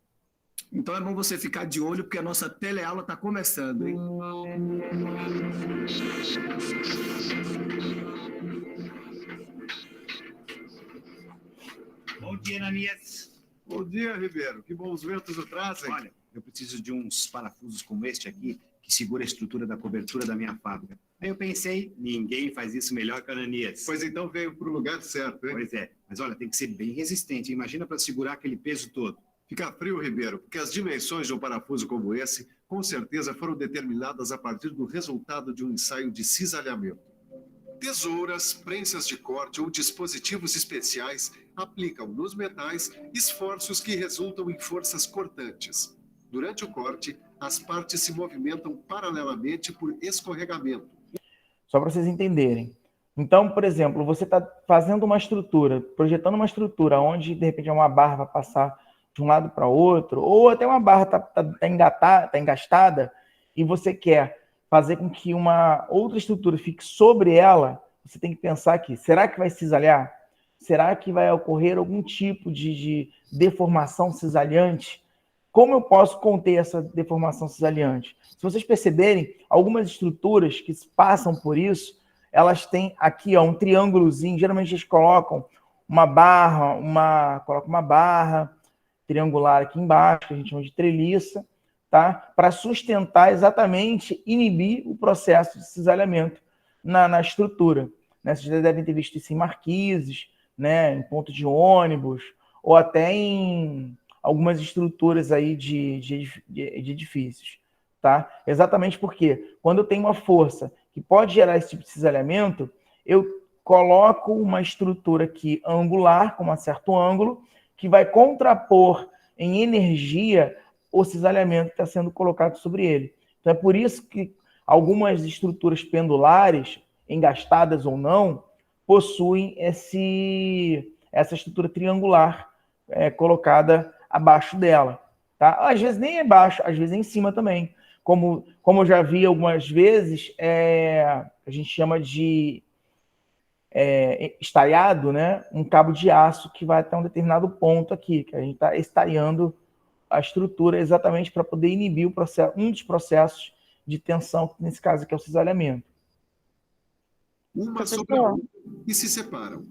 Então é bom você ficar de olho, porque a nossa teleaula está começando, hein? Bom dia, Ananias. Bom dia, Ribeiro. Que bons ventos o trazem. Olha, eu preciso de uns parafusos como este aqui, que segura a estrutura da cobertura da minha fábrica. Aí eu pensei, ninguém faz isso melhor que a Ananias. Pois então veio para o lugar certo, hein? Pois é, mas olha, tem que ser bem resistente. Imagina para segurar aquele peso todo. Fica frio, Ribeiro, porque as dimensões de um parafuso como esse, com certeza foram determinadas a partir do resultado de um ensaio de cisalhamento. Tesouras, prensas de corte ou dispositivos especiais aplicam nos metais esforços que resultam em forças cortantes. Durante o corte, as partes se movimentam paralelamente por escorregamento. Só para vocês entenderem. Então, por exemplo, você está fazendo uma estrutura, projetando uma estrutura onde, de repente, uma barra vai passar de um lado para outro, ou até uma barra tá engastada e você quer fazer com que uma outra estrutura fique sobre ela, você tem que pensar aqui, será que vai cisalhar? Será que vai ocorrer algum tipo de deformação cisalhante? Como eu posso conter essa deformação cisalhante? Se vocês perceberem, algumas estruturas que passam por isso, elas têm aqui ó, um triângulozinho, geralmente eles colocam uma barra, triangular aqui embaixo, que a gente chama de treliça, tá? Para sustentar exatamente, inibir o processo de cisalhamento na estrutura. Né? Vocês já devem ter visto isso em marquises, né? Em ponto de ônibus, ou até em algumas estruturas aí de edifícios. Tá? Exatamente porque quando eu tenho uma força que pode gerar esse tipo de cisalhamento, eu coloco uma estrutura aqui angular, com um certo ângulo, que vai contrapor em energia o cisalhamento que está sendo colocado sobre ele. Então é por isso que algumas estruturas pendulares, engastadas ou não, possuem essa estrutura triangular colocada abaixo dela. Tá? Às vezes nem é baixo, às vezes é em cima também. Como eu já vi algumas vezes, a gente chama de estaiado, né? Um cabo de aço que vai até um determinado ponto aqui, que a gente está estaiando a estrutura exatamente para poder inibir um dos processos de tensão, que nesse caso aqui é o cisalhamento. Uma sobre a outra e se separam.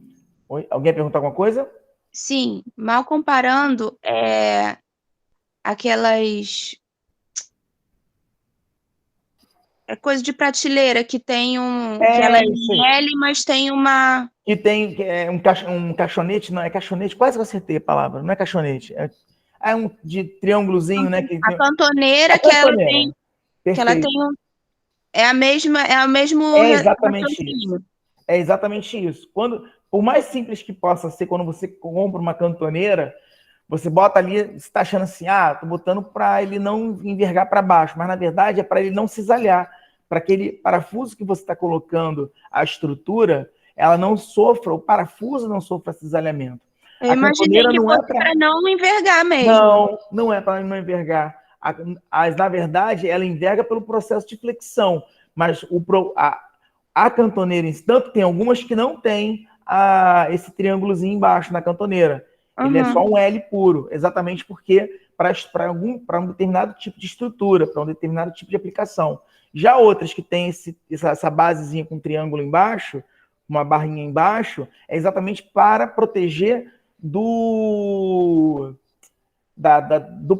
Oi? Alguém perguntar alguma coisa? Sim, mal comparando, aquelas... É coisa de prateleira que tem que ela é em L, mas tem uma... Que tem um caixonete, não é caixonete, quase que eu acertei a palavra, não é caixonete, é um de triângulozinho, né? Que a cantoneira, que ela tem... Que ela tem é o mesmo... É exatamente isso. É exatamente isso. Por mais simples que possa ser, quando você compra uma cantoneira, você bota ali, você está achando assim, tô botando para ele não envergar para baixo, mas na verdade é para ele não cisalhar, para aquele parafuso que você está colocando a estrutura, ela não sofra, o parafuso não sofra cisalhamento. Eu imaginei que fosse para não envergar mesmo. Não é para não envergar. Na verdade, ela enverga pelo processo de flexão, mas a cantoneira, tanto tem algumas que não tem esse triângulozinho embaixo na cantoneira. Ele é só um L puro, exatamente porque para um determinado tipo de estrutura, para um determinado tipo de aplicação. Já outras que tem essa basezinha com triângulo embaixo, uma barrinha embaixo, é exatamente para proteger do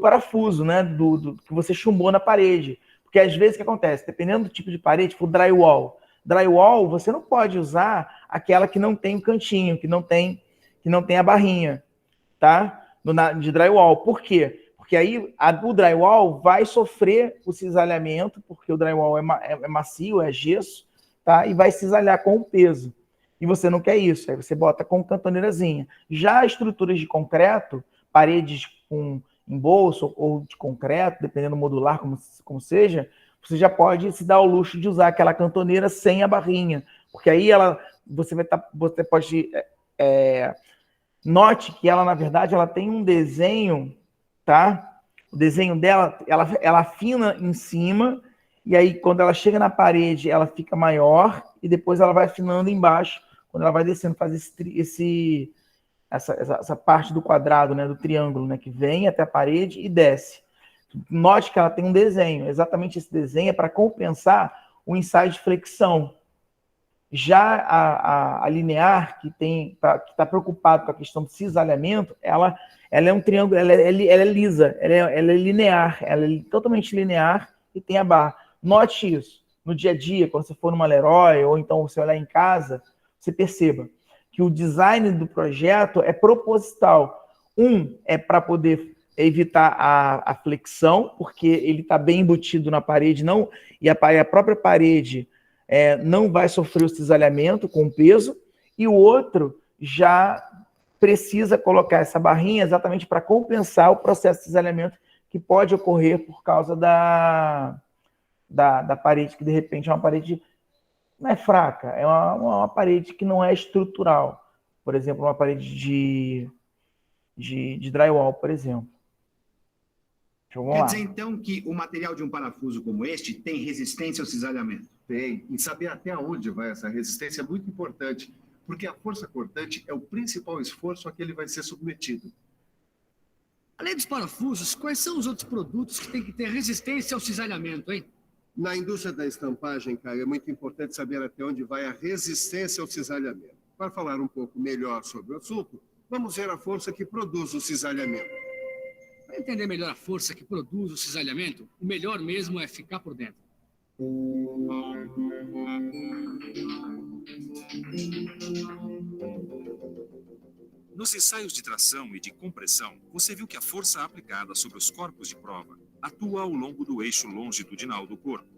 parafuso, né? Do que você chumbou na parede. Porque às vezes o que acontece? Dependendo do tipo de parede, tipo drywall. Drywall, você não pode usar aquela que não tem o cantinho, que não tem a barrinha, tá? De drywall. Por quê? Porque aí o drywall vai sofrer o cisalhamento, porque o drywall é macio, é gesso, tá? E vai cisalhar com o peso. E você não quer isso, aí você bota com cantoneirazinha. Já estruturas de concreto, paredes com embolso ou de concreto, dependendo do modular, como seja, você já pode se dar ao luxo de usar aquela cantoneira sem a barrinha, porque aí você pode... note que ela, na verdade, ela tem um desenho, tá? O desenho dela, ela afina em cima, e aí quando ela chega na parede, ela fica maior, e depois ela vai afinando embaixo, quando ela vai descendo, faz essa parte do quadrado, né, do triângulo, né, que vem até a parede e desce. Note que ela tem um desenho, exatamente esse desenho é para compensar o ensaio de flexão. Já a linear, que está preocupado com a questão do cisalhamento, ela é um triângulo, ela é lisa, ela é linear, ela é totalmente linear e tem a barra. Note isso. No dia a dia, quando você for numa Leroy, ou então você olhar em casa, você perceba que o design do projeto é proposital. É para poder evitar a flexão, porque ele está bem embutido na parede, e a própria parede não vai sofrer o cisalhamento com o peso, e o outro já precisa colocar essa barrinha exatamente para compensar o processo de cisalhamento que pode ocorrer por causa da parede, que de repente é uma parede não é fraca, é uma parede que não é estrutural. Por exemplo, uma parede de drywall, por exemplo. Então, vamos Quer lá. dizer, então, que o material de um parafuso como este tem resistência ao cisalhamento? Tem. E saber até onde vai essa resistência é muito importante, porque a força cortante é o principal esforço a que ele vai ser submetido. Além dos parafusos, quais são os outros produtos que têm que ter resistência ao cisalhamento, hein? Na indústria da estampagem, Caio, é muito importante saber até onde vai a resistência ao cisalhamento. Para falar um pouco melhor sobre o assunto, vamos ver a força que produz o cisalhamento. Para entender melhor a força que produz o cisalhamento, o melhor mesmo é ficar por dentro. Nos ensaios de tração e de compressão, você viu que a força aplicada sobre os corpos de prova atua ao longo do eixo longitudinal do corpo.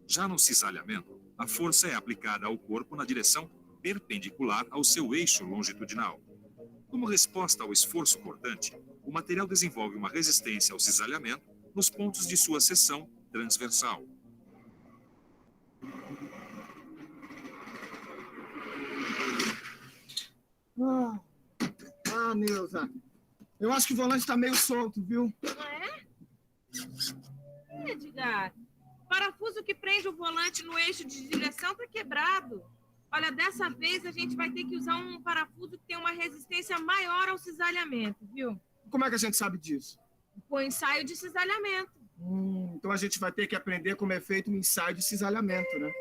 Já no cisalhamento, a força é aplicada ao corpo na direção perpendicular ao seu eixo longitudinal. Como resposta ao esforço cortante, o material desenvolve uma resistência ao cisalhamento nos pontos de sua seção transversal. Neuza, eu acho que o volante está meio solto, viu? Edgar, o parafuso que prende o volante no eixo de direção está quebrado. Olha, dessa vez a gente vai ter que usar um parafuso que tem uma resistência maior ao cisalhamento, viu? Como é que a gente sabe disso? O ensaio de cisalhamento. Então a gente vai ter que aprender como é feito um ensaio de cisalhamento, né?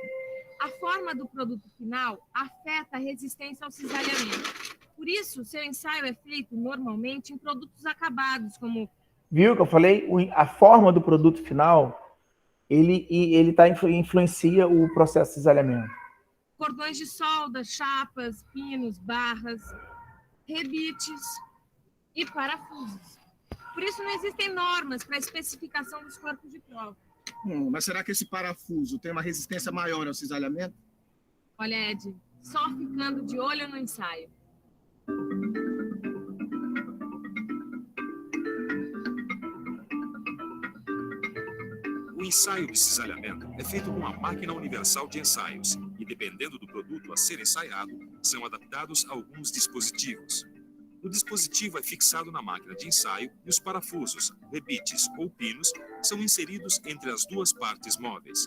A forma do produto final afeta a resistência ao cisalhamento. Por isso, seu ensaio é feito normalmente em produtos acabados, como... Viu que eu falei? A forma do produto final, ele influencia o processo de cisalhamento. Cordões de solda, chapas, pinos, barras, rebites e parafusos. Por isso não existem normas para a especificação dos corpos de prova. Mas será que esse parafuso tem uma resistência maior ao cisalhamento? Olha, Ed, só ficando de olho no ensaio. O ensaio de cisalhamento é feito com uma máquina universal de ensaios e, dependendo do produto a ser ensaiado, são adaptados alguns dispositivos. O dispositivo é fixado na máquina de ensaio e os parafusos, rebites ou pinos são inseridos entre as duas partes móveis.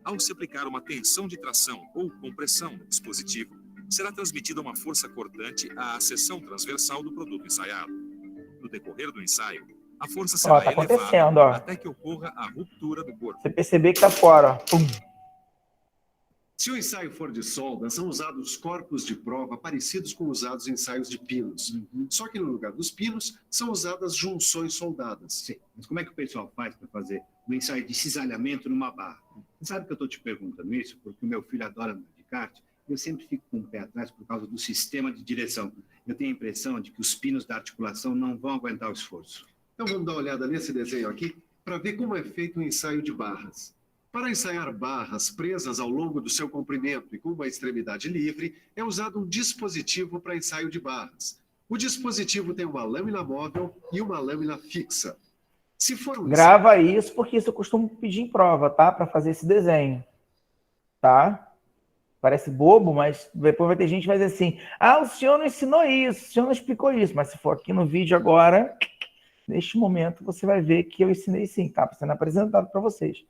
Ao se aplicar uma tensão de tração ou compressão no dispositivo, será transmitida uma força cortante à seção transversal do produto ensaiado. No decorrer do ensaio, a força será elevada até que ocorra a ruptura do corpo. Você perceber que está fora, ó. Pum. Se o ensaio for de solda, são usados corpos de prova parecidos com os usados em ensaios de pinos. Só que no lugar dos pinos, são usadas junções soldadas. Sim, mas como é que o pessoal faz para fazer um ensaio de cisalhamento numa barra? Você sabe que eu estou te perguntando isso porque o meu filho adora andar de kart e eu sempre fico com o pé atrás por causa do sistema de direção. Eu tenho a impressão de que os pinos da articulação não vão aguentar o esforço. Então vamos dar uma olhada nesse desenho aqui para ver como é feito o ensaio de barras. Para ensaiar barras presas ao longo do seu comprimento e com uma extremidade livre, é usado um dispositivo para ensaio de barras. O dispositivo tem uma lâmina móvel e uma lâmina fixa. Se for um Grava isso, porque isso eu costumo pedir em prova, tá? Para fazer esse desenho. Tá? Parece bobo, mas depois vai ter gente que vai dizer assim: ah, o senhor não ensinou isso, o senhor não explicou isso. Mas se for aqui no vídeo agora, neste momento, você vai ver que eu ensinei sim, tá? Sendo apresentado para vocês.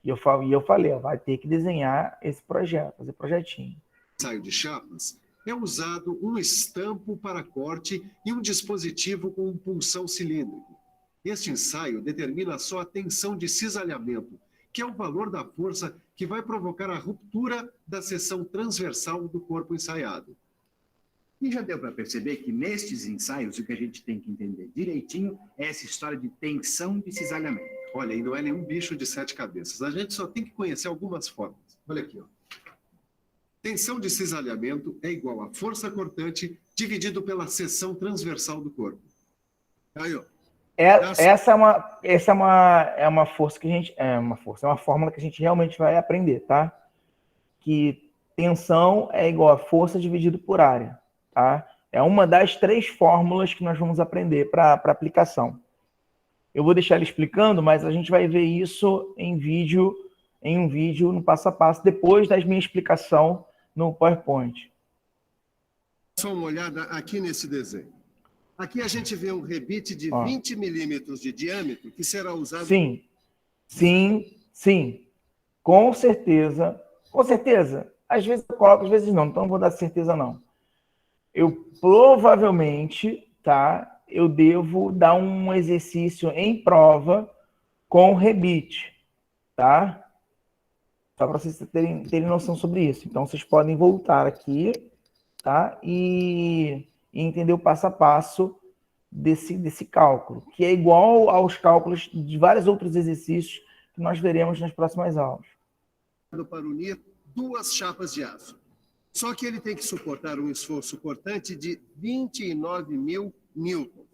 E eu falei, ó, vai ter que desenhar esse projeto, fazer projetinho. Ensaio de chapas, é usado um estampo para corte e um dispositivo com um punção cilíndrico. Este ensaio determina só a tensão de cisalhamento, que é o valor da força que vai provocar a ruptura da seção transversal do corpo ensaiado. E já deu para perceber que nestes ensaios o que a gente tem que entender direitinho é essa história de tensão de cisalhamento. Olha, e não é nenhum bicho de 7 cabeças. A gente só tem que conhecer algumas formas. Olha aqui, ó. Tensão de cisalhamento é igual a força cortante dividido pela seção transversal do corpo. Aí, ó. Essa é uma força que a gente... É uma fórmula que a gente realmente vai aprender, tá? Que tensão é igual a força dividido por área, tá? É uma das 3 fórmulas que nós vamos aprender para aplicação. Eu vou deixar ele explicando, mas a gente vai ver isso em um vídeo no passo a passo, depois da minha explicação no PowerPoint. Só uma olhada aqui nesse desenho. Aqui a gente vê um rebite de 20 milímetros de diâmetro que será usado... Sim, sim, sim. Com certeza. Com certeza. Às vezes eu coloco, às vezes não. Então não vou dar certeza, não. Eu provavelmente, tá? Eu devo dar um exercício em prova com rebite, tá? Só para vocês terem noção sobre isso. Então vocês podem voltar aqui, tá? E entender o passo a passo desse cálculo, que é igual aos cálculos de vários outros exercícios que nós veremos nas próximas aulas. Para unir duas chapas de aço. Só que ele tem que suportar um esforço cortante de 29 mil newtons.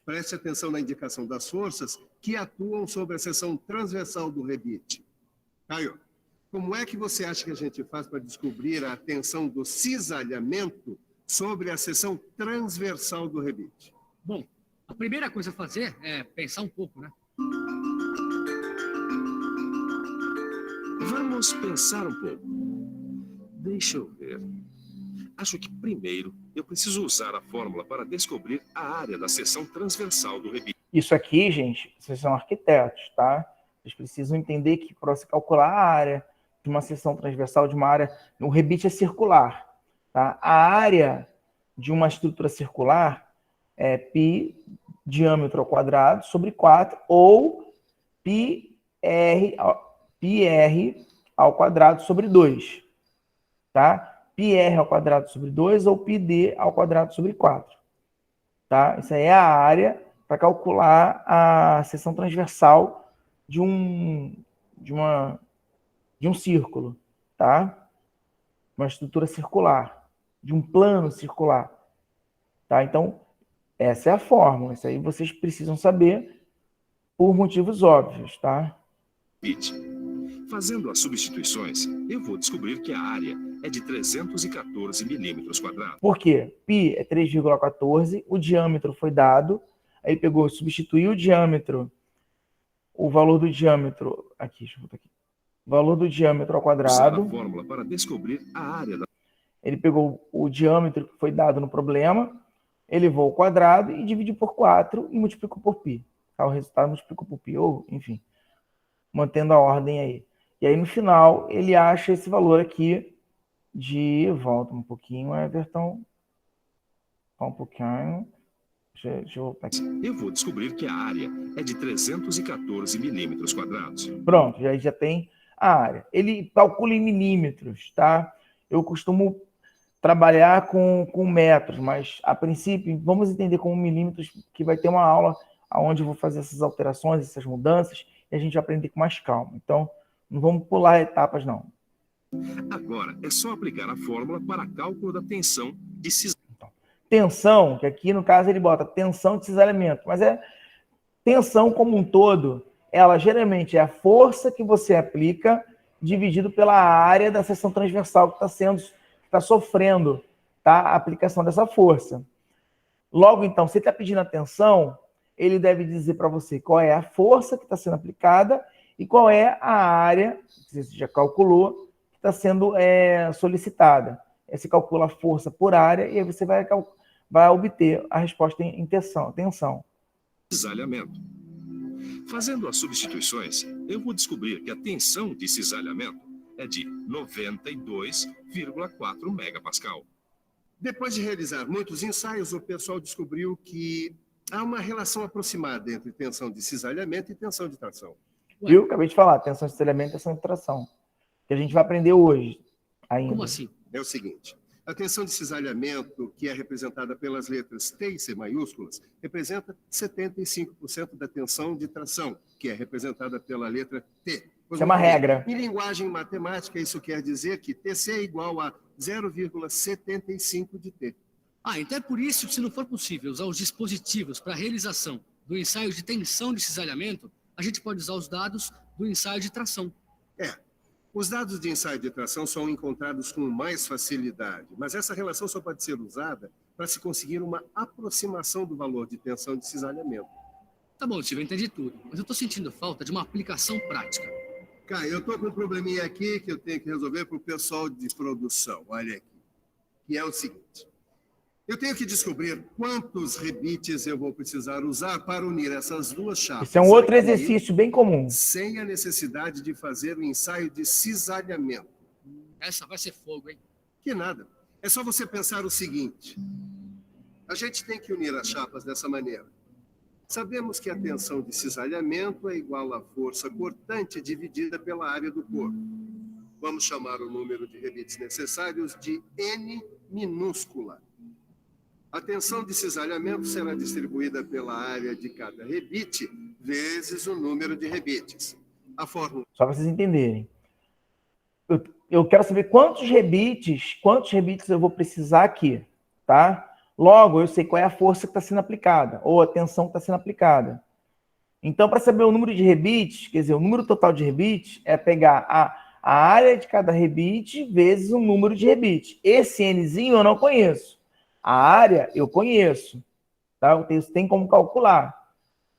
Preste atenção na indicação das forças que atuam sobre a seção transversal do rebite. Caio, como é que você acha que a gente faz para descobrir a tensão do cisalhamento sobre a seção transversal do rebite? Bom, a primeira coisa a fazer é pensar um pouco, né? Vamos pensar um pouco. Deixa eu ver. Acho que primeiro eu preciso usar a fórmula para descobrir a área da seção transversal do rebite. Isso aqui, gente, vocês são arquitetos, tá? Vocês precisam entender que para você calcular a área de uma seção transversal de uma área, o rebite é circular, tá? A área de uma estrutura circular é π diâmetro ao quadrado sobre 4 ou πr ao quadrado sobre 2, tá? πr ao quadrado sobre 2 ou πd ao quadrado sobre 4, tá? Isso aí é a área para calcular a seção transversal de um círculo, tá? Uma estrutura circular, de um plano circular, tá? Então, essa é a fórmula. Isso aí vocês precisam saber por motivos óbvios, tá? Fazendo as substituições, eu vou descobrir que a área é de 314 milímetros quadrados. Por quê? Π é 3,14, o diâmetro foi dado, aí pegou, substituiu o diâmetro, o valor do diâmetro, aqui, deixa eu botar aqui, o valor do diâmetro ao quadrado. Usar a fórmula para descobrir a área da... Ele pegou o diâmetro que foi dado no problema, elevou ao quadrado e dividiu por 4 e multiplicou por π. Tá? O resultado multiplicou por π, ou, enfim, mantendo a ordem aí. E aí, no final, ele acha esse valor aqui de... Volta um pouquinho, Everton. Um pouquinho. Deixa eu voltar aqui. Eu vou descobrir que a área é de 314 milímetros quadrados. Pronto, já tem a área. Ele calcula em milímetros, tá? Eu costumo trabalhar com metros, mas, a princípio, vamos entender como milímetros, que vai ter uma aula onde eu vou fazer essas alterações, essas mudanças, e a gente vai aprender com mais calma. Então, não vamos pular etapas, não. Agora, é só aplicar a fórmula para cálculo da tensão de cisalhamento. Tensão, que aqui, no caso, ele bota tensão de cisalhamento, mas é tensão como um todo, ela geralmente é a força que você aplica dividido pela área da seção transversal que está sofrendo, tá, a aplicação dessa força. Logo, então, se ele está pedindo a tensão, ele deve dizer para você qual é a força que está sendo aplicada e qual é a área, que você já calculou, que está sendo solicitada. Aí você calcula a força por área e aí você vai obter a resposta em tensão. Cisalhamento. Fazendo as substituições, eu vou descobrir que a tensão de cisalhamento é de 92,4 megapascal. Depois de realizar muitos ensaios, o pessoal descobriu que há uma relação aproximada entre tensão de cisalhamento e tensão de tração. Viu? Acabei de falar, tensão de cisalhamento e tensão de tração. Que a gente vai aprender hoje ainda. Como assim? É o seguinte, a tensão de cisalhamento, que é representada pelas letras T e C maiúsculas, representa 75% da tensão de tração, que é representada pela letra T. Isso é uma regra. Em linguagem matemática, isso quer dizer que TC é igual a 0,75 de T. Então é por isso que, se não for possível usar os dispositivos para a realização do ensaio de tensão de cisalhamento, a gente pode usar os dados do ensaio de tração. Os dados de ensaio de tração são encontrados com mais facilidade, mas essa relação só pode ser usada para se conseguir uma aproximação do valor de tensão de cisalhamento. Tá bom, Silvio, eu entendi tudo, mas eu estou sentindo falta de uma aplicação prática. Caio, eu estou com um probleminha aqui que eu tenho que resolver para o pessoal de produção, olha aqui, que é o seguinte. Eu tenho que descobrir quantos rebites eu vou precisar usar para unir essas duas chapas. Isso é um outro aqui, exercício bem comum. sem a necessidade de fazer o ensaio de cisalhamento. Essa vai ser fogo, hein? Que nada. É só você pensar o seguinte. A gente tem que unir as chapas dessa maneira. Sabemos que a tensão de cisalhamento é igual à força cortante dividida pela área do corpo. Vamos chamar o número de rebites necessários de N minúscula. A tensão de cisalhamento será distribuída pela área de cada rebite vezes o número de rebites. A fórmula... Só para vocês entenderem. Eu quero saber quantos rebites eu vou precisar aqui, tá? Logo, eu sei qual é a força que está sendo aplicada, ou a tensão que está sendo aplicada. Então, para saber o número de rebites, quer dizer, o número total de rebites, é pegar a área de cada rebite vezes o número de rebites. Esse Nzinho eu não conheço. A área eu conheço, tá? Tem como calcular.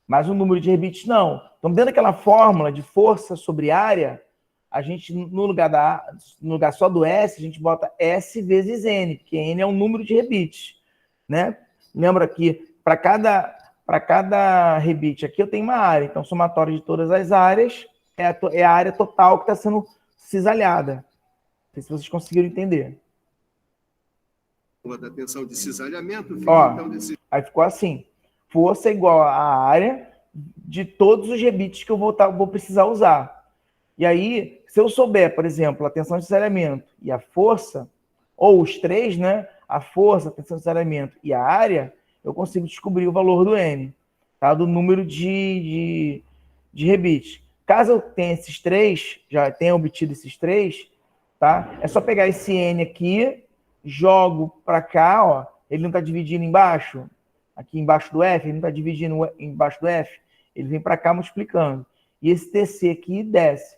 Mas o número de rebites não. Então, dentro daquela fórmula de força sobre área, a gente, no lugar só do S, a gente bota S vezes N, porque N é um número de rebites, né? Lembra que para cada rebite aqui eu tenho uma área. Então, somatório de todas as áreas é a área total que está sendo cisalhada. Não sei se vocês conseguiram entender. da tensão de cisalhamento fica, Ó, então desse... Aí ficou assim. Força igual à área de todos os rebites que eu vou precisar usar. E aí, se eu souber, por exemplo, a tensão de cisalhamento e a força, ou os três, né? A força, a tensão de cisalhamento e a área, eu consigo descobrir o valor do N, tá? Do número de rebites. Caso eu tenha esses três, já tenha obtido esses três, tá? É só pegar esse N aqui, jogo para cá, ó. Ele não está dividindo embaixo, aqui embaixo do F, ele não está dividindo embaixo do F, ele vem para cá multiplicando. E esse TC aqui desce.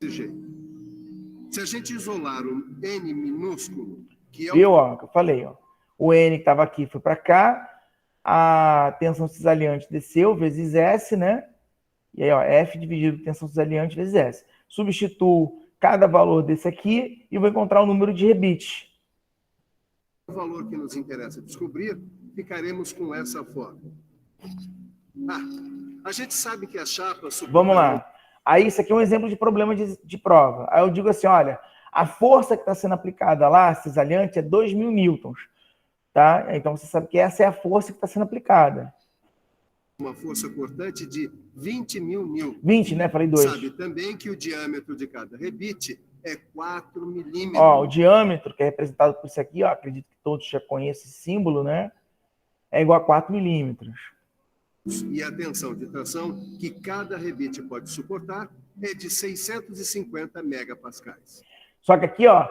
Se a gente isolar o N minúsculo, que é o... Viu, ó, que eu falei, ó. O N que estava aqui foi para cá, a tensão cisaliante desceu vezes S, né? E aí, ó, F dividido por tensão cisaliante vezes S. Substituo cada valor desse aqui e vou encontrar o número de rebites. O valor que nos interessa descobrir, ficaremos com essa fórmula. A gente sabe que as chapas... Vamos lá. Aí, isso aqui é um exemplo de problema de prova. Aí eu digo assim, olha, a força que está sendo aplicada lá, cisalhante, é 2.000 newtons. Tá? Então, você sabe que essa é a força que está sendo aplicada. Uma força cortante de 20.000 newtons. 20, né? Falei 2. Sabe também que o diâmetro de cada rebite é 4 milímetros. Ó, o diâmetro, que é representado por isso aqui, ó, acredito que todos já conhecem esse símbolo, né? É igual a 4 milímetros. E a tensão de tração que cada rebite pode suportar é de 650 megapascais. Só que aqui, ó,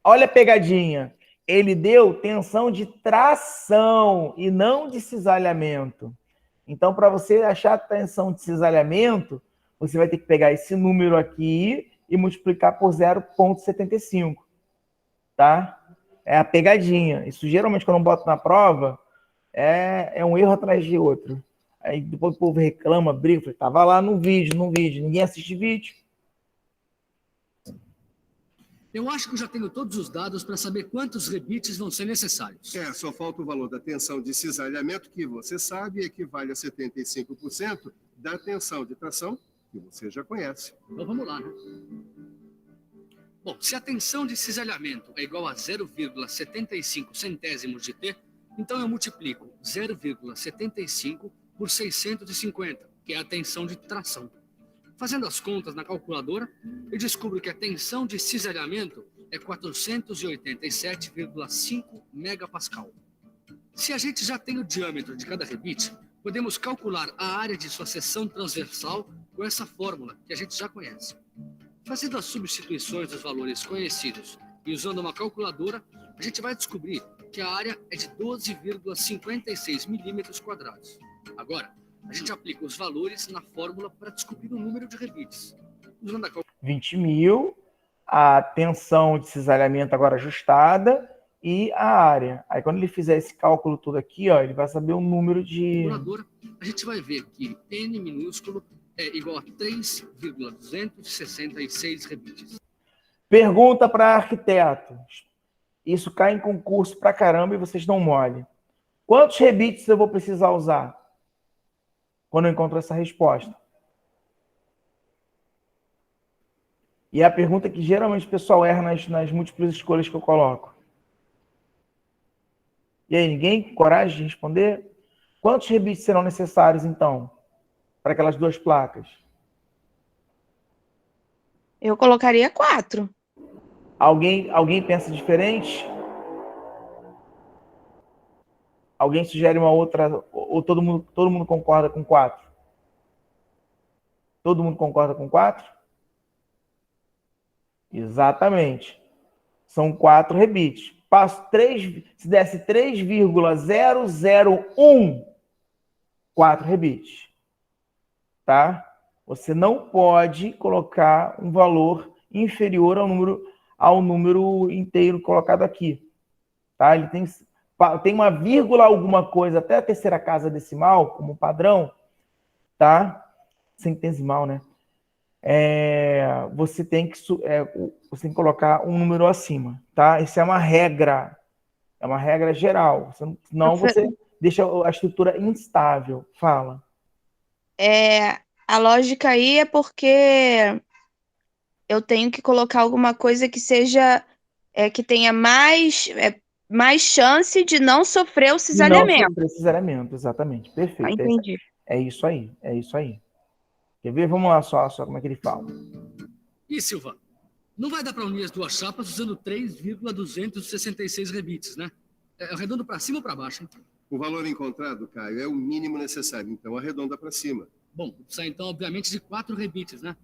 olha a pegadinha. Ele deu tensão de tração e não de cisalhamento. Então, para você achar a tensão de cisalhamento, você vai ter que pegar esse número aqui e multiplicar por 0,75. Tá? É a pegadinha. Isso, geralmente, quando eu boto na prova, é um erro atrás de outro. Aí depois o povo reclama, briga, fala, tava lá no vídeo, ninguém assiste vídeo. Eu acho que eu já tenho todos os dados para saber quantos rebites vão ser necessários. Só falta o valor da tensão de cisalhamento, que você sabe equivale a 75% da tensão de tração, que você já conhece. Então vamos lá, né? Bom, se a tensão de cisalhamento é igual a 0,75 centésimos de T, então eu multiplico 0,75 por 650, que é a tensão de tração. Fazendo as contas na calculadora, eu descubro que a tensão de cisalhamento é 487,5 megapascal. Se a gente já tem o diâmetro de cada rebite, podemos calcular a área de sua seção transversal com essa fórmula, que a gente já conhece. Fazendo as substituições dos valores conhecidos e usando uma calculadora, a gente vai descobrir que a área é de 12,56 milímetros quadrados. Agora, a gente aplica os valores na fórmula para descobrir o número de rebites. Usando a 20.000, a tensão de cisalhamento agora ajustada e a área. Aí quando ele fizer esse cálculo todo aqui, ó, ele vai saber o número de... calculadora, a gente vai ver que N minúsculo é igual a 3,266 rebites. Pergunta para arquiteto. Isso cai em concurso pra caramba e vocês dão mole. Quantos rebites eu vou precisar usar quando eu encontro essa resposta? E é a pergunta que geralmente o pessoal erra nas múltiplas escolhas que eu coloco. E aí, ninguém tem coragem de responder? Quantos rebites serão necessários, então, para aquelas duas placas? Eu colocaria 4. Alguém pensa diferente? Alguém sugere uma outra? Ou todo mundo concorda com 4? Todo mundo concorda com 4? Exatamente. São 4 rebites. Passo 3, se desse 3,001, 4 rebites. Tá? Você não pode colocar um valor inferior ao número inteiro colocado aqui. Tá? Ele tem uma vírgula alguma coisa até a terceira casa decimal, como padrão, tá? Centesimal, né? Você tem que colocar um número acima, tá? Isso é uma regra geral. Senão você deixa a estrutura instável. Fala. A lógica aí é porque eu tenho que colocar alguma coisa que seja que tenha mais chance de não sofrer o cisalhamento. Não sofrer cisalhamento, exatamente. Perfeito. Entendi. É isso aí. Quer ver? Vamos lá só como é que ele fala. E, Silva, não vai dar para unir as duas chapas usando 3,266 rebites, né? Arredondo para cima ou para baixo, hein? O valor encontrado, Caio, é o mínimo necessário, então arredonda para cima. Bom, precisa então, obviamente, de 4 rebites, né?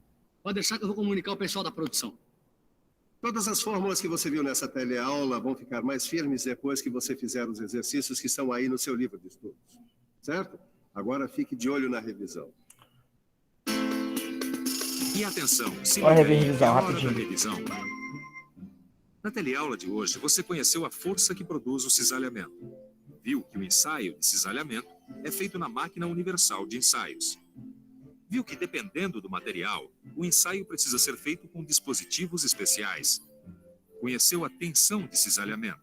Pode deixar que eu vou comunicar ao pessoal da produção. Todas as fórmulas que você viu nessa teleaula vão ficar mais firmes depois que você fizer os exercícios que estão aí no seu livro de estudos. Certo? Agora fique de olho na revisão. E atenção, se Olha a liga aí, revisão, é hora rapidinho. da revisão. Na teleaula de hoje, você conheceu a força que produz o cisalhamento. Viu que o ensaio de cisalhamento é feito na máquina universal de ensaios. Viu que, dependendo do material, o ensaio precisa ser feito com dispositivos especiais. Conheceu a tensão de cisalhamento.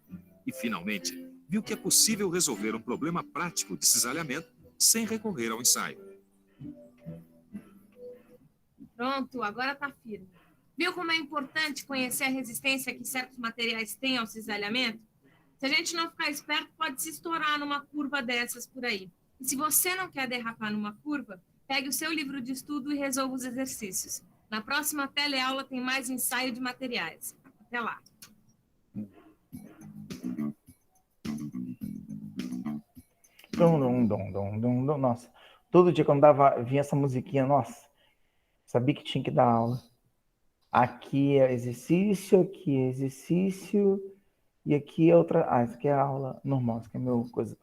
E, finalmente, viu que é possível resolver um problema prático de cisalhamento sem recorrer ao ensaio. Pronto, agora tá firme. Viu como é importante conhecer a resistência que certos materiais têm ao cisalhamento? Se a gente não ficar esperto, pode se estourar numa curva dessas por aí. E se você não quer derrapar numa curva, pegue o seu livro de estudo e resolva os exercícios. Na próxima teleaula tem mais ensaio de materiais. Até lá. Nossa, todo dia quando vinha essa musiquinha, nossa, sabia que tinha que dar aula. Aqui é exercício, aqui é exercício, e aqui é outra. Ah, isso aqui é a aula normal, isso aqui é meu coisa.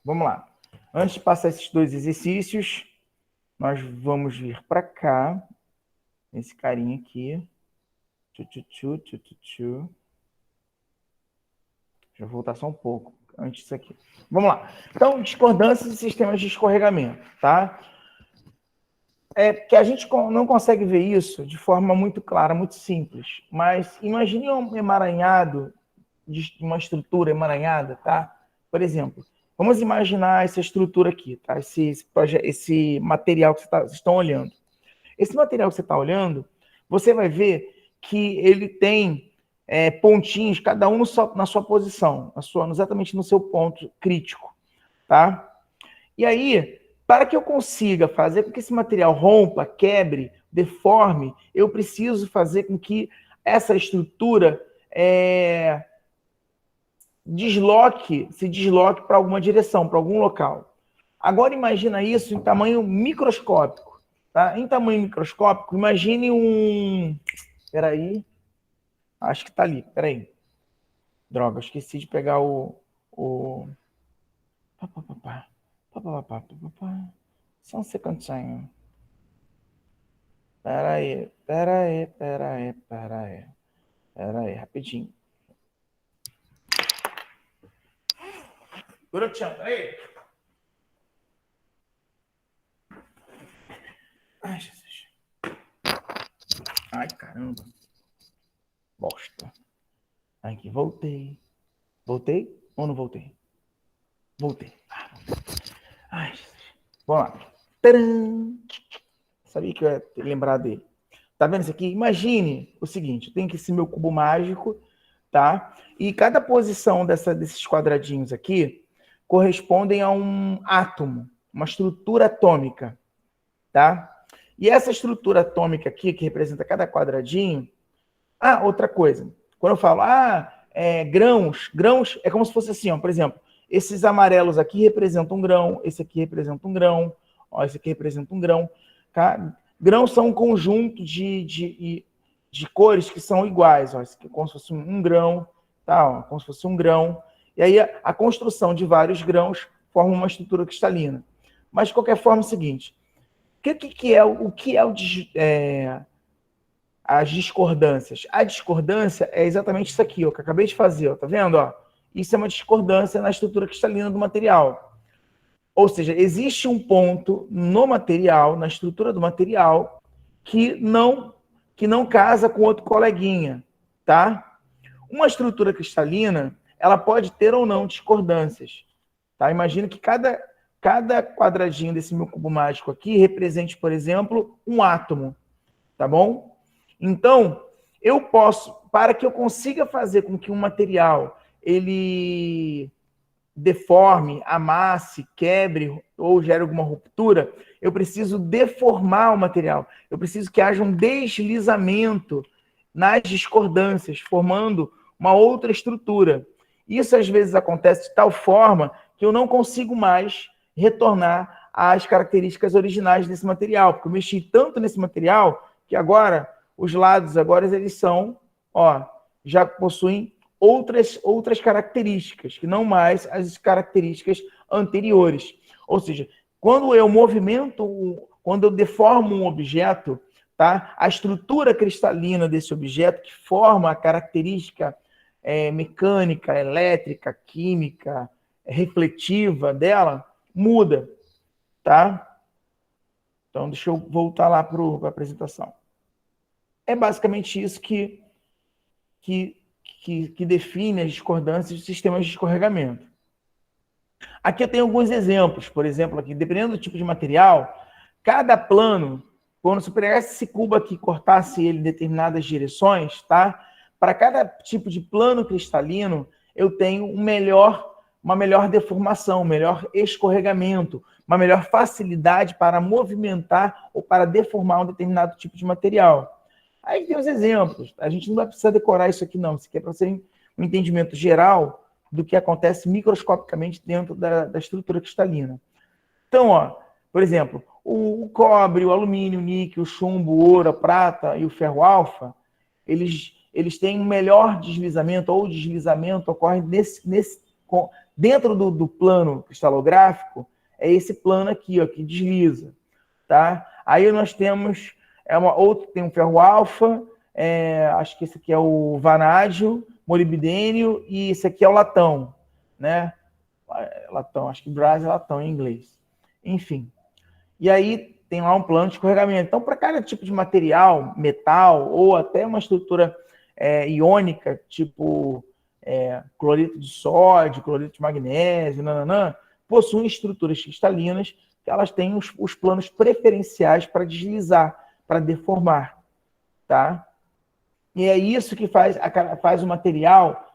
Vamos lá. Antes de passar esses 2 exercícios, nós vamos vir para cá, esse carinha aqui. Deixa eu voltar só um pouco antes disso aqui. Vamos lá. Então, discordâncias e sistemas de escorregamento, tá? Que a gente não consegue ver isso de forma muito clara, muito simples. Mas imagine um emaranhado, uma estrutura emaranhada, tá? Por exemplo, vamos imaginar essa estrutura aqui, tá? Esse material que vocês estão olhando. Esse material que você está olhando, você vai ver que ele tem pontinhos, cada um na sua posição, exatamente no seu ponto crítico, tá? E aí, para que eu consiga fazer com que esse material rompa, quebre, deforme, eu preciso fazer com que essa estrutura se desloque para alguma direção, para algum local. Agora imagina isso em tamanho microscópico. Tá? Em tamanho microscópico, imagine um... Peraí. Acho que está ali. Peraí. Droga, esqueci de pegar o... Só um segundinho. Peraí, rapidinho. Garotinho, peraí. Ai, Jesus. Ai, caramba. Bosta. Aqui, voltei. Voltei ou não voltei? Voltei. Ai, Jesus. Vamos lá. Tcharam! Sabia que eu ia lembrar dele. Tá vendo isso aqui? Imagine o seguinte, eu tenho aqui esse meu cubo mágico, tá? E cada posição desses quadradinhos aqui correspondem a um átomo, uma estrutura atômica, tá? E essa estrutura atômica aqui, que representa cada quadradinho... Ah, outra coisa. Quando eu falo, grãos é como se fosse assim, ó, por exemplo, esses amarelos aqui representam um grão, esse aqui representa um grão, ó, esse aqui representa um grão, tá? Grãos são um conjunto de cores que são iguais, ó, esse aqui é como se fosse um grão, tá? Ó, como se fosse um grão. E aí a construção de vários grãos forma uma estrutura cristalina. Mas, de qualquer forma, é o seguinte, o que é as discordâncias? A discordância é exatamente isso aqui, ó, que eu acabei de fazer, ó, tá vendo? Ó? Isso é uma discordância na estrutura cristalina do material. Ou seja, existe um ponto no material, na estrutura do material, que não casa com outro coleguinha, tá? Uma estrutura cristalina, ela pode ter ou não discordâncias, tá? Imagina que cada quadradinho desse meu cubo mágico aqui represente, por exemplo, um átomo, tá bom? Então, eu posso, para que eu consiga fazer com que um material ele deforme, amasse, quebre ou gere alguma ruptura, eu preciso deformar o material. Eu preciso que haja um deslizamento nas discordâncias, formando uma outra estrutura. Isso, às vezes, acontece de tal forma que eu não consigo mais retornar às características originais desse material, porque eu mexi tanto nesse material que agora, os lados agora, eles são, ó, já possuem outras características, que não mais as características anteriores. Ou seja, quando eu quando eu deformo um objeto, tá? A estrutura cristalina desse objeto, que forma a característica mecânica, elétrica, química, refletiva dela, muda, tá? Então, deixa eu voltar lá para a apresentação. É basicamente isso que define as discordâncias de sistemas de escorregamento. Aqui eu tenho alguns exemplos. Por exemplo, aqui, dependendo do tipo de material, cada plano, quando você pegasse esse cubo aqui e cortasse ele em determinadas direções, tá? Para cada tipo de plano cristalino, eu tenho uma melhor deformação, um melhor escorregamento, uma melhor facilidade para movimentar ou para deformar um determinado tipo de material. Aí tem os exemplos. A gente não vai precisar decorar isso aqui, não. Isso aqui é para ser um entendimento geral do que acontece microscopicamente dentro da estrutura cristalina. Então, ó, por exemplo, o cobre, o alumínio, o níquel, o chumbo, o ouro, a prata e o ferro alfa, eles têm um melhor deslizamento, ou o deslizamento ocorre dentro do plano cristalográfico, é esse plano aqui, ó, que desliza, tá? Aí nós temos tem um ferro alfa, acho que esse aqui é o vanádio, molibdênio, e esse aqui é o latão, né? Latão, acho que brass é latão em inglês. Enfim. E aí tem lá um plano de escorregamento. Então, para cada tipo de material, metal, ou até uma estrutura iônica, tipo cloreto de sódio, cloreto de magnésio, possuem estruturas cristalinas que elas têm os planos preferenciais para deslizar, para deformar, tá? E é isso que faz o material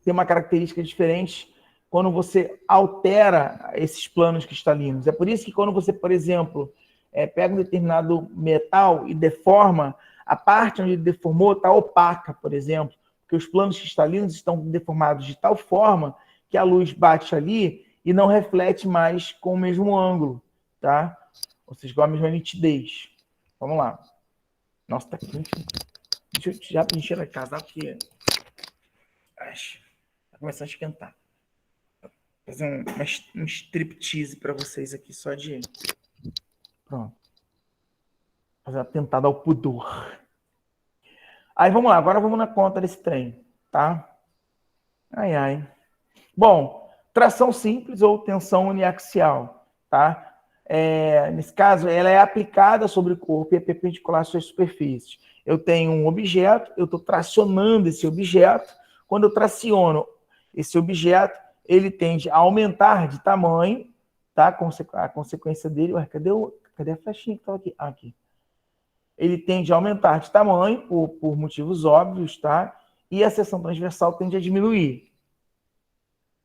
ter uma característica diferente quando você altera esses planos cristalinos. É por isso que quando você, por exemplo, pega um determinado metal e deforma, a parte onde ele deformou está opaca, por exemplo, porque os planos cristalinos estão deformados de tal forma que a luz bate ali e não reflete mais com o mesmo ângulo, tá? Ou seja, com a mesma nitidez. Vamos lá. Nossa, tá quente. Deixa eu já encher a casa, porque tá começando a esquentar. Vou fazer um striptease para vocês aqui, só de... Pronto. Fazer um atentado ao pudor. Aí, vamos lá. Agora vamos na conta desse trem, tá? Ai. Bom, tração simples ou tensão uniaxial, tá? nesse caso, ela é aplicada sobre o corpo e é perpendicular às suas superfícies. Eu tenho um objeto, eu estou tracionando esse objeto. Quando eu traciono esse objeto, ele tende a aumentar de tamanho, tá? A consequência dele... Ué, cadê a flechinha que estava aqui? Aqui. Ele tende a aumentar de tamanho, por motivos óbvios, tá? E a seção transversal tende a diminuir.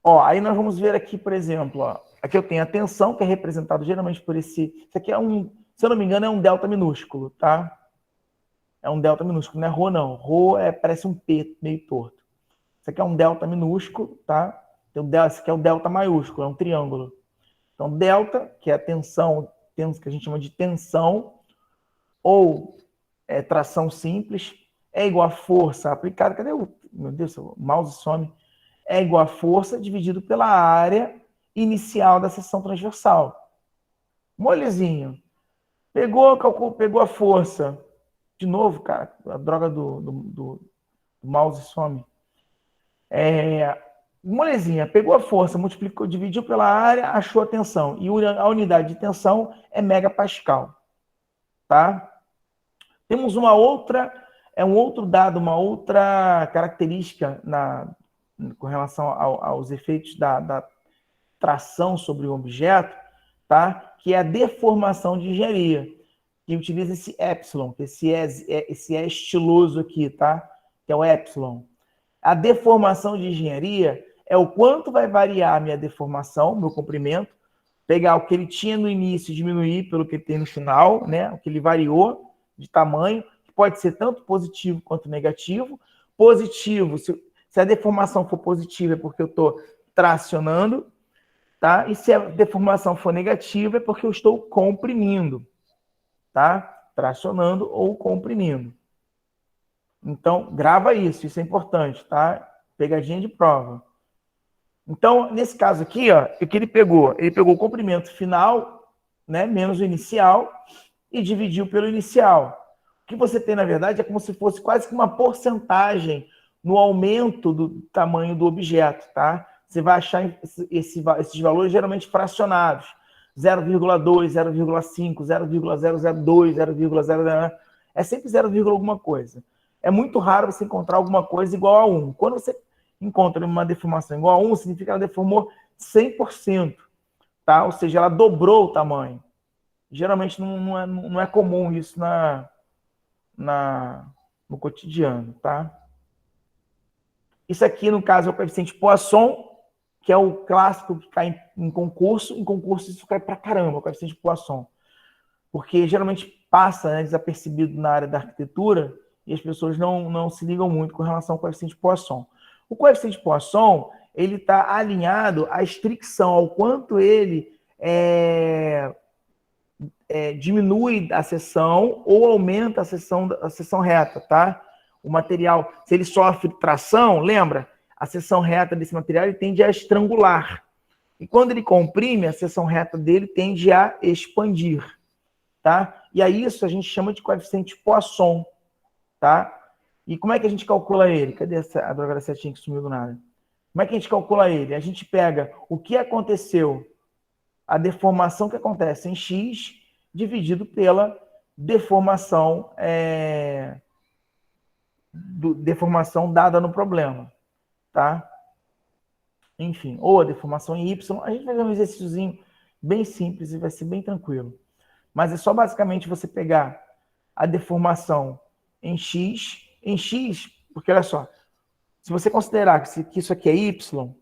Ó, aí nós vamos ver aqui, por exemplo, ó, aqui eu tenho a tensão, que é representado geralmente por esse... Isso aqui é se eu não me engano, é um delta minúsculo, tá? É um delta minúsculo, não é Rho, não. Rho parece um P meio torto. Isso aqui é um delta minúsculo, tá? Esse aqui é o delta maiúsculo, é um triângulo. Então, delta, que é a tensão, que a gente chama de tensão, ou tração simples, é igual a força aplicada. Cadê o... Meu Deus, o mouse some. É igual a força dividido pela área inicial da seção transversal. Molezinho. Pegou a força. De novo, cara, a droga do mouse some. Molezinha, pegou a força, multiplicou, dividiu pela área, achou a tensão. E a unidade de tensão é megapascal. Tá? Temos um outro dado, uma outra característica com relação aos efeitos da tração sobre o objeto, tá? Que é a deformação de engenharia, que utiliza esse epsilon, que esse é estiloso aqui, tá? Que é o epsilon. A deformação de engenharia é o quanto vai variar a minha deformação, meu comprimento, pegar o que ele tinha no início e diminuir pelo que ele tem no final, né? O que ele variou de tamanho, que pode ser tanto positivo quanto negativo. Positivo, se a deformação for positiva, é porque eu estou tracionando, tá? E se a deformação for negativa, é porque eu estou comprimindo, tá? Tracionando ou comprimindo. Então, grava isso é importante, tá? Pegadinha de prova. Então, nesse caso aqui, ó, o que ele pegou? Ele pegou o comprimento final, né, menos o inicial, e dividiu pelo inicial. O que você tem, na verdade, é como se fosse quase que uma porcentagem no aumento do tamanho do objeto, tá? Você vai achar esses valores geralmente fracionados. 0,2, 0,5, 0,002, 0,0... É sempre 0, alguma coisa. É muito raro você encontrar alguma coisa igual a 1. Quando você encontra uma deformação igual a 1, significa que ela deformou 100%, tá? Ou seja, ela dobrou o tamanho. Geralmente não é comum isso no cotidiano, tá? Isso aqui, no caso, é o coeficiente Poisson, que é o clássico que cai em concurso. Em concurso, isso cai pra caramba, o coeficiente Poisson. Porque geralmente passa, né, desapercebido na área da arquitetura e as pessoas não se ligam muito com relação ao coeficiente Poisson. O coeficiente Poisson, ele está alinhado à estricção, ao quanto ele diminui a seção ou aumenta a seção reta, tá? O material, se ele sofre tração, lembra? A seção reta desse material ele tende a estrangular. E quando ele comprime, a seção reta dele tende a expandir, tá? E aí isso a gente chama de coeficiente Poisson, tá? E como é que a gente calcula ele? Cadê a droga da setinha que sumiu do nada? Como é que a gente calcula ele? A gente pega o que aconteceu, a deformação que acontece em X, dividido pela deformação, deformação dada no problema, tá? Enfim, ou a deformação em Y. A gente vai fazer um exercíciozinho bem simples e vai ser bem tranquilo. Mas é só basicamente você pegar a deformação em X, porque olha só, se você considerar que isso aqui é Y,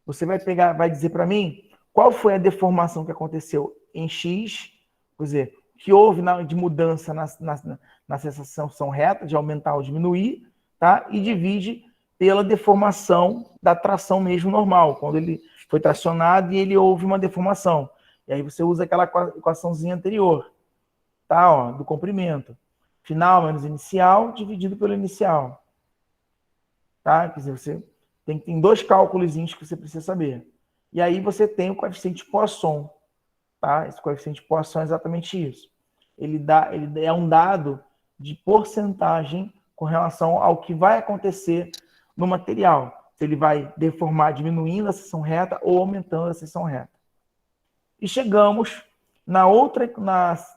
você vai dizer para mim qual foi a deformação que aconteceu em X, quer dizer, que houve de mudança na sensação reta, de aumentar ou diminuir, tá? E divide pela deformação da tração mesmo normal, quando ele foi tracionado e ele houve uma deformação. E aí você usa aquela equaçãozinha anterior, tá? Ó, do comprimento. Final menos inicial, dividido pelo inicial. Tá? Quer dizer, você tem dois cálculos que você precisa saber. E aí você tem o coeficiente Poisson. Tá? Esse coeficiente Poisson é exatamente isso. Ele é um dado de porcentagem com relação ao que vai acontecer no material. Se ele vai deformar diminuindo a seção reta ou aumentando a seção reta. E chegamos Na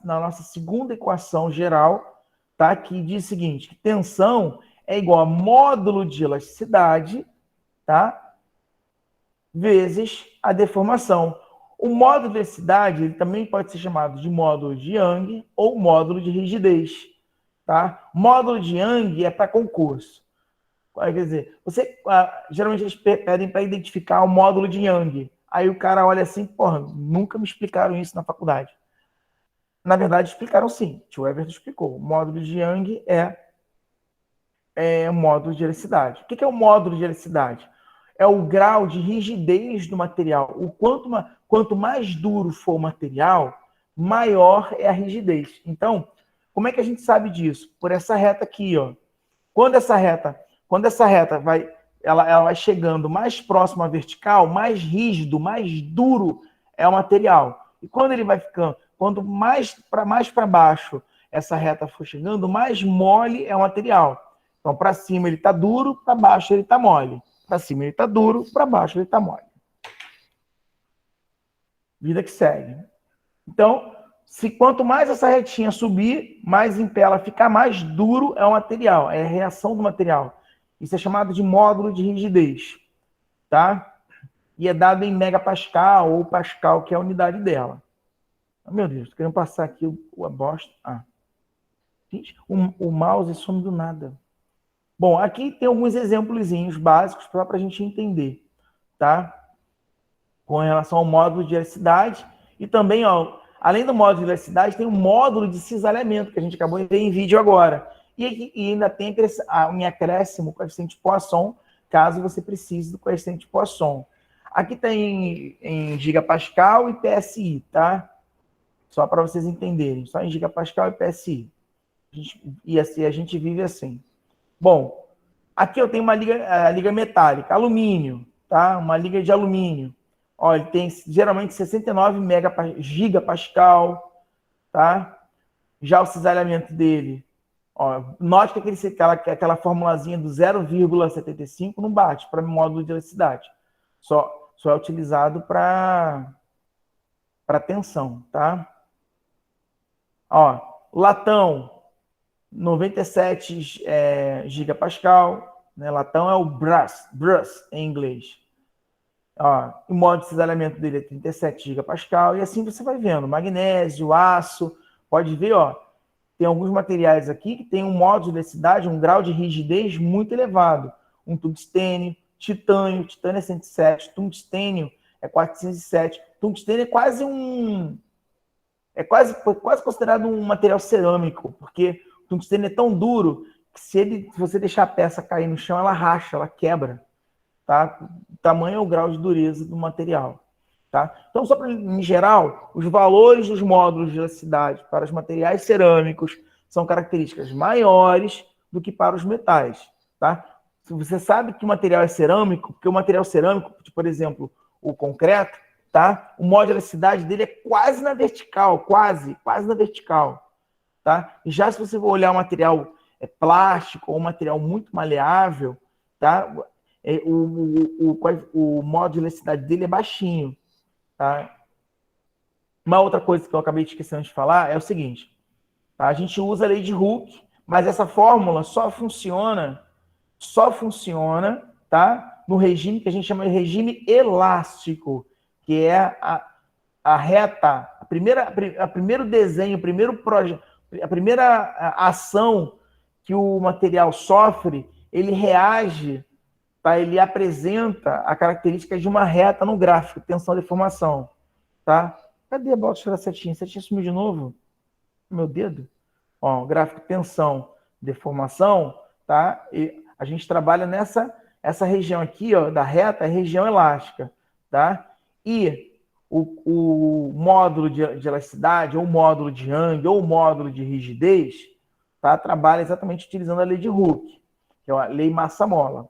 nossa segunda equação geral, tá? Que diz o seguinte, que tensão é igual a módulo de elasticidade, tá? Vezes a deformação. O módulo de elasticidade ele também pode ser chamado de módulo de Young ou módulo de rigidez, tá? Módulo de Young é para concurso. Quer dizer, geralmente eles pedem para identificar o módulo de Young. Aí o cara olha assim, porra, nunca me explicaram isso na faculdade. Na verdade, explicaram sim. O tio Everton explicou. O módulo de Young é o módulo de elasticidade. O que é o módulo de elasticidade? É o grau de rigidez do material. Quanto mais duro for o material, maior é a rigidez. Então, como é que a gente sabe disso? Por essa reta aqui, ó. Quando essa reta vai, ela vai chegando mais próximo à vertical, mais rígido, mais duro é o material. E quando ele vai ficando, quanto mais para baixo essa reta for chegando, mais mole é o material. Então, para cima ele está duro, para baixo ele está mole. Para cima ele está duro, para baixo ele está mole. Vida que segue. Então, quanto mais essa retinha subir, mais em pé ela ficar, mais duro é o material. É a reação do material. Isso é chamado de módulo de rigidez. Tá? E é dado em megapascal ou pascal, que é a unidade dela. Oh, meu Deus, tô querendo passar aqui a bosta. Gente, o mouse some do nada. Bom, aqui tem alguns exemplozinhos básicos para a gente entender, tá? Com relação ao módulo de elasticidade. E também, ó, além do módulo de elasticidade, tem um módulo de cisalhamento, que a gente acabou de ver em vídeo agora. E ainda tem um acréscimo coeficiente Poisson, caso você precise do coeficiente Poisson. Aqui tem em gigapascal e PSI, tá? Só para vocês entenderem. Só em gigapascal e PSI. E assim, a gente vive assim. Bom, aqui eu tenho uma liga metálica, alumínio, tá? Uma liga de alumínio. Ó, ele tem geralmente 69 gigapascal, tá? Já o cisalhamento dele, ó, note que aquela formulazinha do 0,75 não bate para módulo de elasticidade. Só é utilizado para tensão, tá? Ó, latão, 97 gigapascal, né? Latão é o brass em inglês. Ó, o módulo de cisalhamento dele é 37 gigapascal, e assim você vai vendo. Magnésio, aço, pode ver, ó, tem alguns materiais aqui que tem um módulo de elasticidade, um grau de rigidez muito elevado. Um tungstênio, titânio é 107, tungstênio é 407. Tungstênio é quase quase considerado um material cerâmico, porque o tungstênio é tão duro que se você deixar a peça cair no chão, ela racha, ela quebra. Tá? O tamanho é o grau de dureza do material. Tá? Então, só para, em geral, os valores dos módulos de elasticidade para os materiais cerâmicos são características maiores do que para os metais. Tá? Você sabe que o material é cerâmico, porque o material cerâmico, por exemplo, o concreto, tá? O módulo de elasticidade dele é quase na vertical, quase na vertical. Tá? E já se você for olhar um material plástico ou um material muito maleável, tá? O módulo de elasticidade dele é baixinho. Tá? Uma outra coisa que eu acabei de esquecendo de falar é o seguinte. Tá? A gente usa a lei de Hooke, mas essa fórmula só funciona, tá? No regime que a gente chama de regime elástico, que é a reta, primeiro desenho, a primeira ação que o material sofre, ele reage, tá? Ele apresenta a característica de uma reta no gráfico, tensão e deformação. Tá? Cadê a bola da setinha? A setinha sumiu de novo? Meu dedo? Ó, gráfico tensão, deformação, tá? E a gente trabalha essa região aqui, ó, da reta, é região elástica, tá? E o módulo de elasticidade, ou módulo de Young, ou módulo de rigidez, tá? Trabalha exatamente utilizando a lei de Hooke, que é a lei massa-mola.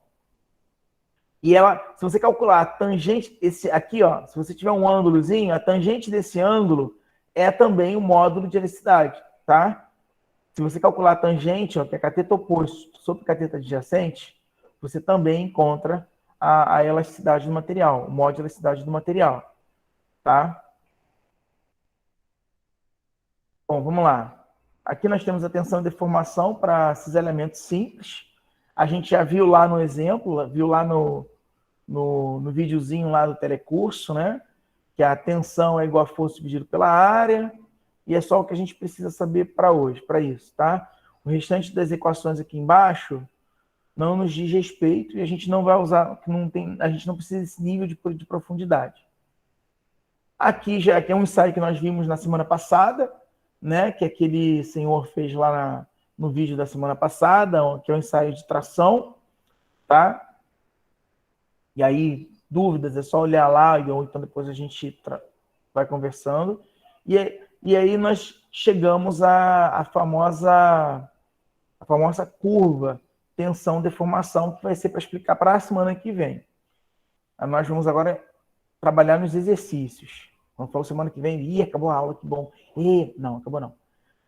E ela, se você calcular a tangente, esse aqui, ó, se você tiver um ângulozinho, a tangente desse ângulo é também o módulo de elasticidade, tá? Se você calcular a tangente, ó, que é cateto oposto sobre cateto adjacente, você também encontra a elasticidade do material, o módulo de elasticidade do material, tá? Bom, vamos lá. Aqui nós temos a tensão e deformação para cisalhamento simples. A gente já viu lá no exemplo, viu lá no videozinho lá do telecurso, né? Que a tensão é igual a força dividido pela área, e é só o que a gente precisa saber para hoje, para isso, tá? O restante das equações aqui embaixo não nos diz respeito e a gente não vai usar, a gente não precisa desse nível de profundidade. Aqui já é um ensaio que nós vimos na semana passada, né? Que aquele senhor fez lá no vídeo da semana passada, que é um ensaio de tração, tá? E aí, dúvidas, é só olhar lá, ou então depois a gente vai conversando. E aí nós chegamos à famosa curva tensão-deformação, que vai ser para explicar para a semana que vem. Aí nós vamos agora trabalhar nos exercícios. Quando for semana que vem, acabou a aula, que bom. Não, acabou não.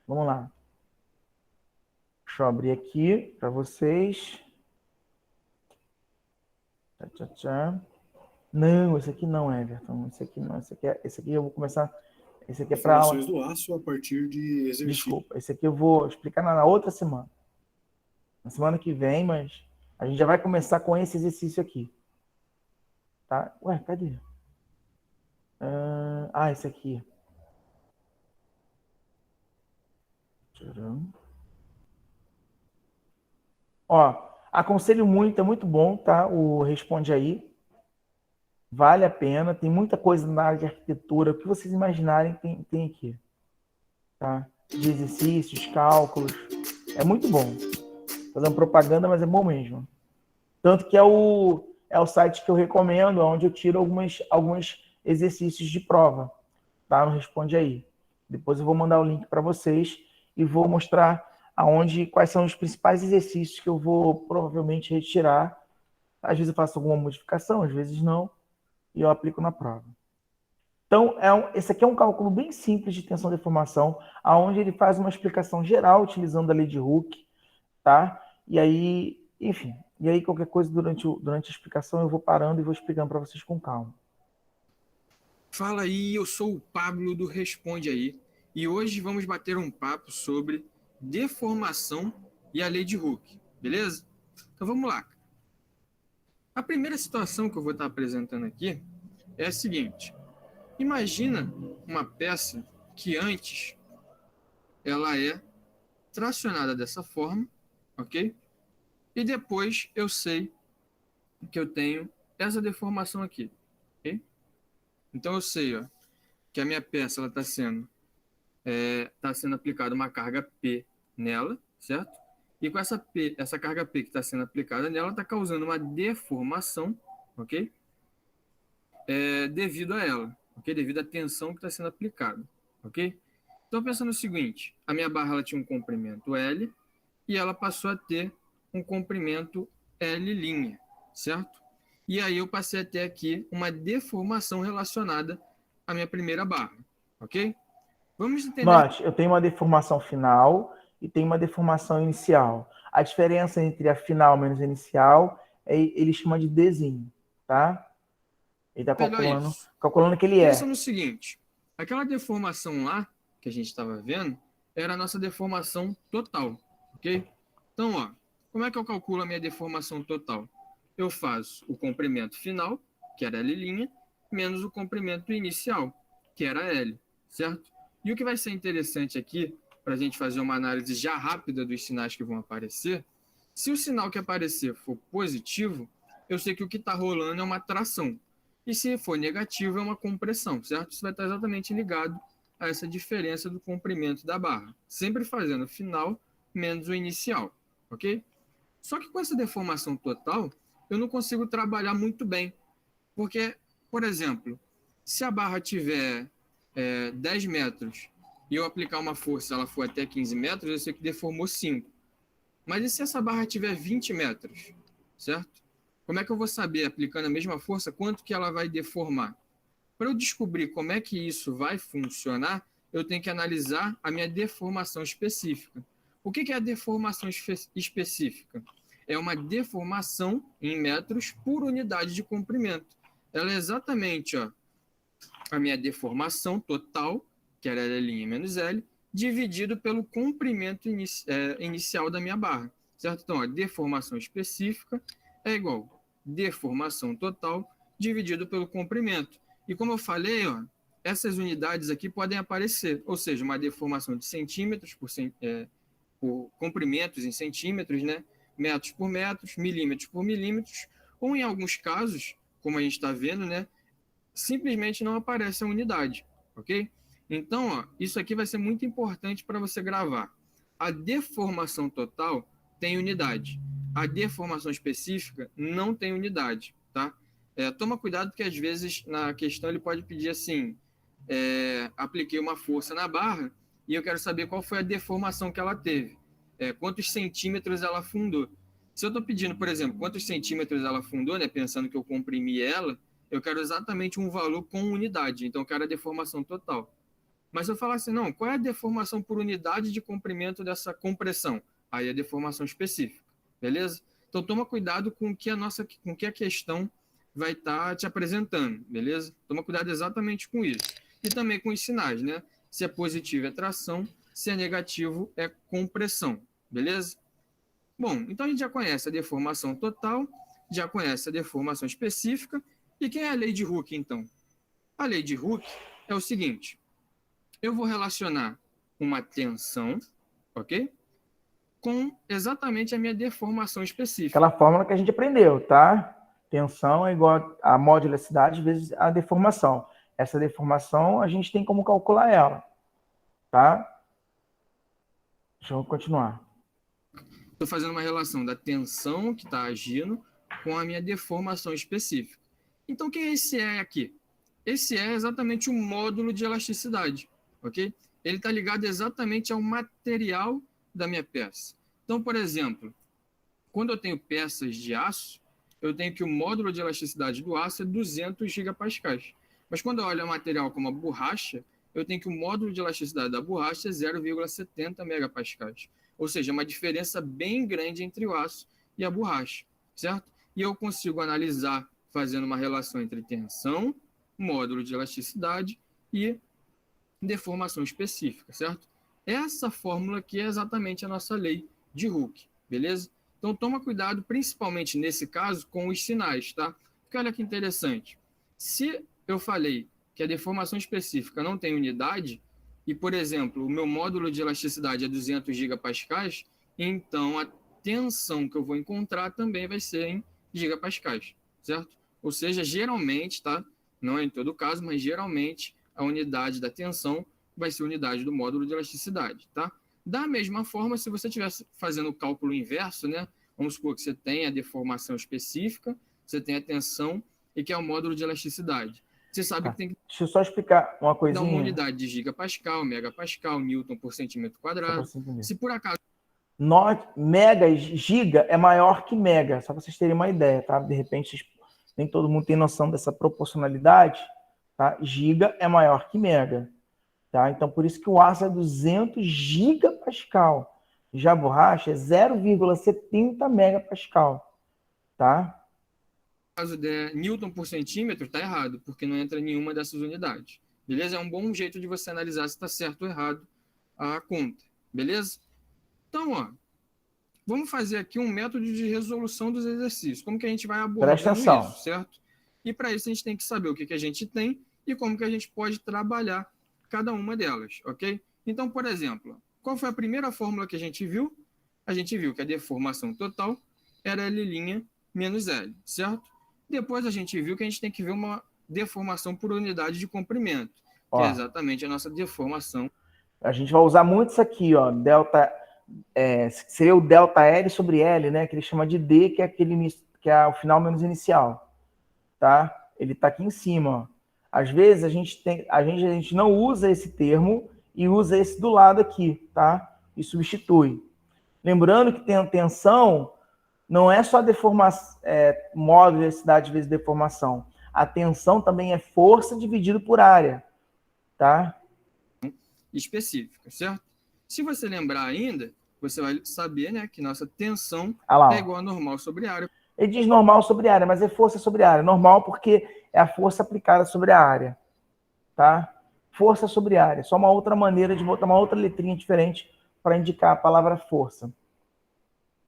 Vamos lá. Deixa eu abrir aqui para vocês. Não, esse aqui não, Everton. Esse aqui não. Esse aqui eu vou começar. Esse aqui é para aula. Do aço a partir de exercício. Desculpa, esse aqui eu vou explicar na outra semana. Na semana que vem, mas a gente já vai começar com esse exercício aqui. Tá? Ué, cadê? Esse aqui. Ó, aconselho muito, é muito bom, tá? O Responde Aí. Vale a pena, tem muita coisa na área de arquitetura, o que vocês imaginarem tem aqui. Tá? De exercícios, cálculos. É muito bom. Tô dando propaganda, mas é bom mesmo. Tanto que é o site que eu recomendo, onde eu tiro alguns exercícios de prova. Tá? No Responde Aí. Depois eu vou mandar o link para vocês e vou mostrar quais são os principais exercícios que eu vou provavelmente retirar. Às vezes eu faço alguma modificação, às vezes não, e eu aplico na prova. Então, esse aqui é um cálculo bem simples de tensão e deformação, onde ele faz uma explicação geral utilizando a lei de Hooke, tá? E aí, enfim, qualquer coisa durante a explicação eu vou parando e vou explicando para vocês com calma. Fala aí, eu sou o Pablo do Responde Aí, e hoje vamos bater um papo sobre deformação e a lei de Hooke, beleza? Então vamos lá. A primeira situação que eu vou estar apresentando aqui é a seguinte. Imagina uma peça que antes ela é tracionada dessa forma, ok? E depois eu sei que eu tenho essa deformação aqui, ok? Então eu sei, ó, que a minha peça está sendo aplicada uma carga P nela, certo? E com essa carga P que está sendo aplicada nela está causando uma deformação, ok? Devido a ela, ok? Devido à tensão que está sendo aplicada, ok? Então pensando no seguinte, a minha barra ela tinha um comprimento L e ela passou a ter um comprimento L', certo? E aí eu passei a ter aqui uma deformação relacionada à minha primeira barra, ok? Vamos entender... Note, eu tenho uma deformação final e tenho uma deformação inicial. A diferença entre a final menos a inicial, ele chama de Dzinho, tá? Ele está calculando que ele é. Pensa no seguinte, aquela deformação lá, que a gente estava vendo, era a nossa deformação total, ok? Então, ó, como é que eu calculo a minha deformação total? Eu faço o comprimento final, que era L', menos o comprimento inicial, que era L, certo? E o que vai ser interessante aqui, para a gente fazer uma análise já rápida dos sinais que vão aparecer, se o sinal que aparecer for positivo, eu sei que o que está rolando é uma tração. E se for negativo, é uma compressão, certo? Isso vai estar exatamente ligado a essa diferença do comprimento da barra. Sempre fazendo o final menos o inicial, ok? Só que com essa deformação total, eu não consigo trabalhar muito bem. Porque, por exemplo, se a barra tiver 10 metros e eu aplicar uma força, ela for até 15 metros, eu sei que deformou 5. Mas e se essa barra tiver 20 metros, certo? Como é que eu vou saber, aplicando a mesma força, quanto que ela vai deformar? Para eu descobrir como é que isso vai funcionar, eu tenho que analisar a minha deformação específica. O que é a deformação específica? É uma deformação em metros por unidade de comprimento. Ela é exatamente a minha deformação total, que era L' menos L, dividido pelo comprimento inicial da minha barra, certo? Então, a deformação específica é igual a deformação total dividido pelo comprimento. E como eu falei, ó, essas unidades aqui podem aparecer, ou seja, uma deformação de centímetros por comprimentos em centímetros, né? Metros por metros, milímetros por milímetros, ou em alguns casos, como a gente está vendo, né? Simplesmente não aparece a unidade, ok? Então, ó, isso aqui vai ser muito importante para você gravar. A deformação total tem unidade. A deformação específica não tem unidade, tá? Toma cuidado porque às vezes na questão ele pode pedir assim, apliquei uma força na barra e eu quero saber qual foi a deformação que ela teve. Quantos centímetros ela afundou. Se eu estou pedindo, por exemplo, quantos centímetros ela afundou, né, pensando que eu comprimi ela, eu quero exatamente um valor com unidade, então eu quero a deformação total. Mas se eu falar assim, não, qual é a deformação por unidade de comprimento dessa compressão? Aí é a deformação específica, beleza? Então toma cuidado com o que a questão vai estar te apresentando, beleza? Toma cuidado exatamente com isso. E também com os sinais, né? Se é positivo é tração, se é negativo é compressão, beleza? Bom, então a gente já conhece a deformação total, já conhece a deformação específica. E quem é a lei de Hooke, então? A lei de Hooke é o seguinte, eu vou relacionar uma tensão, ok? Com exatamente a minha deformação específica. Aquela fórmula que a gente aprendeu, tá? Tensão é igual a modularidade vezes a deformação. Essa deformação, a gente tem como calcular ela, tá? Deixa eu continuar. Estou fazendo uma relação da tensão que está agindo com a minha deformação específica. Então, quem é esse E aqui? Esse E é exatamente o módulo de elasticidade, ok? Ele está ligado exatamente ao material da minha peça. Então, por exemplo, quando eu tenho peças de aço, eu tenho que o módulo de elasticidade do aço é 200 gigapascais. Mas quando eu olho o material como a borracha, eu tenho que o módulo de elasticidade da borracha é 0,70 megapascais. Ou seja, uma diferença bem grande entre o aço e a borracha, certo? E eu consigo analisar fazendo uma relação entre tensão, módulo de elasticidade e deformação específica, certo? Essa fórmula aqui é exatamente a nossa lei de Hooke, beleza? Então toma cuidado, principalmente nesse caso, com os sinais, tá? Porque olha que interessante. Se eu falei que a deformação específica não tem unidade, e, por exemplo, o meu módulo de elasticidade é 200 gigapascais, então a tensão que eu vou encontrar também vai ser em gigapascais, certo? Ou seja, geralmente, tá? Não é em todo caso, mas geralmente a unidade da tensão vai ser a unidade do módulo de elasticidade, tá? Da mesma forma, se você estiver fazendo o cálculo inverso, né? Vamos supor que você tem a deformação específica, você tem a tensão e que é o módulo de elasticidade. Você sabe que tem que Deixa eu só explicar uma dar coisinha. uma unidade de gigapascal, megapascal, newton por centímetro quadrado. Se por acaso... Mega, giga é maior que mega, só para vocês terem uma ideia, tá? De repente, nem todo mundo tem noção dessa proporcionalidade, tá? Giga é maior que mega, tá? Então, por isso que o aço é 200 gigapascal. Já a borracha é 0,70 megapascal, tá? caso de newton por centímetro, está errado, porque não entra nenhuma dessas unidades. Beleza? É um bom jeito de você analisar se está certo ou errado a conta. Beleza? Então, ó, vamos fazer aqui um método de resolução dos exercícios. Como que a gente vai abordar isso, certo? E para isso a gente tem que saber o que a gente tem e como que a gente pode trabalhar cada uma delas, ok? Então, por exemplo, qual foi a primeira fórmula que a gente viu? A gente viu que a deformação total era L' menos L, certo? Depois a gente viu que a gente tem que ver uma deformação por unidade de comprimento, que é exatamente a nossa deformação. A gente vai usar muito isso aqui, ó, delta, seria o delta L sobre L, né, que ele chama de D, que é o final menos inicial, tá? Ele tá aqui em cima, ó. Às vezes a gente não usa esse termo e usa esse do lado aqui, tá? E substitui. Lembrando que tem a tensão, não é só deformação, módulo de elasticidade vezes deformação. A tensão também é força dividido por área, tá? Específica, certo? Se você lembrar ainda, você vai saber, né, que nossa tensão é igual a normal sobre área. Ele diz normal sobre área, mas é força sobre área. Normal porque é a força aplicada sobre a área, tá? força sobre área. Só uma outra maneira de botar uma outra letrinha diferente para indicar a palavra força.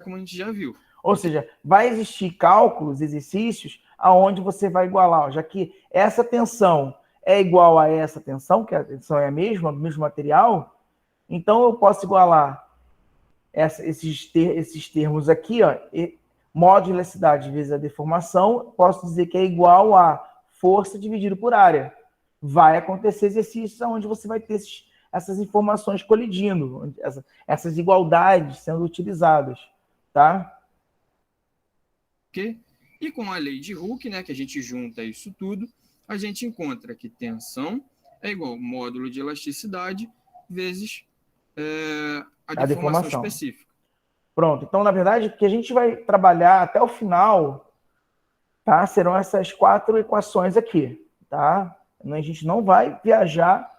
Como a gente já viu. Ou seja, vai existir cálculos, exercícios, aonde você vai igualar, ó, já que essa tensão é igual a essa tensão, que a tensão é a mesma, do mesmo material, então eu posso igualar esses termos aqui, ó, modo de elasticidade vezes a deformação, posso dizer que é igual a força dividido por área. Vai acontecer exercícios onde você vai ter essas informações colidindo, essas igualdades sendo utilizadas, tá? Ok? E com a lei de Hooke, né, que a gente junta isso tudo, a gente encontra que tensão é igual ao módulo de elasticidade vezes a deformação específica. Pronto. Então, na verdade, o que a gente vai trabalhar até o final, tá, serão essas 4 equações aqui, tá? A gente não vai viajar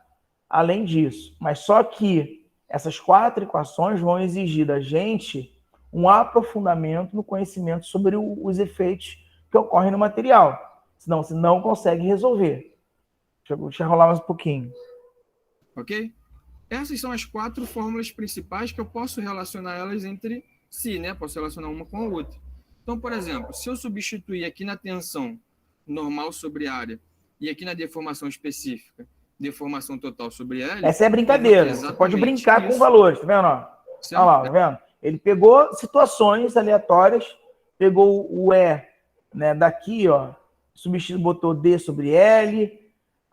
além disso. Mas só que essas 4 equações vão exigir da gente um aprofundamento no conhecimento sobre os efeitos que ocorrem no material. Senão você não consegue resolver. Deixa eu rolar mais um pouquinho. Ok? Essas são as 4 fórmulas principais que eu posso relacionar elas entre si, né? Posso relacionar uma com a outra. Então, por exemplo, se eu substituir aqui na tensão normal sobre área e aqui na deformação específica, deformação total sobre L... Essa é brincadeira. Você pode brincar com valores, tá vendo? Olha lá, tá vendo? Ele pegou situações aleatórias, pegou o E, né, daqui, ó, substituiu, botou D sobre L,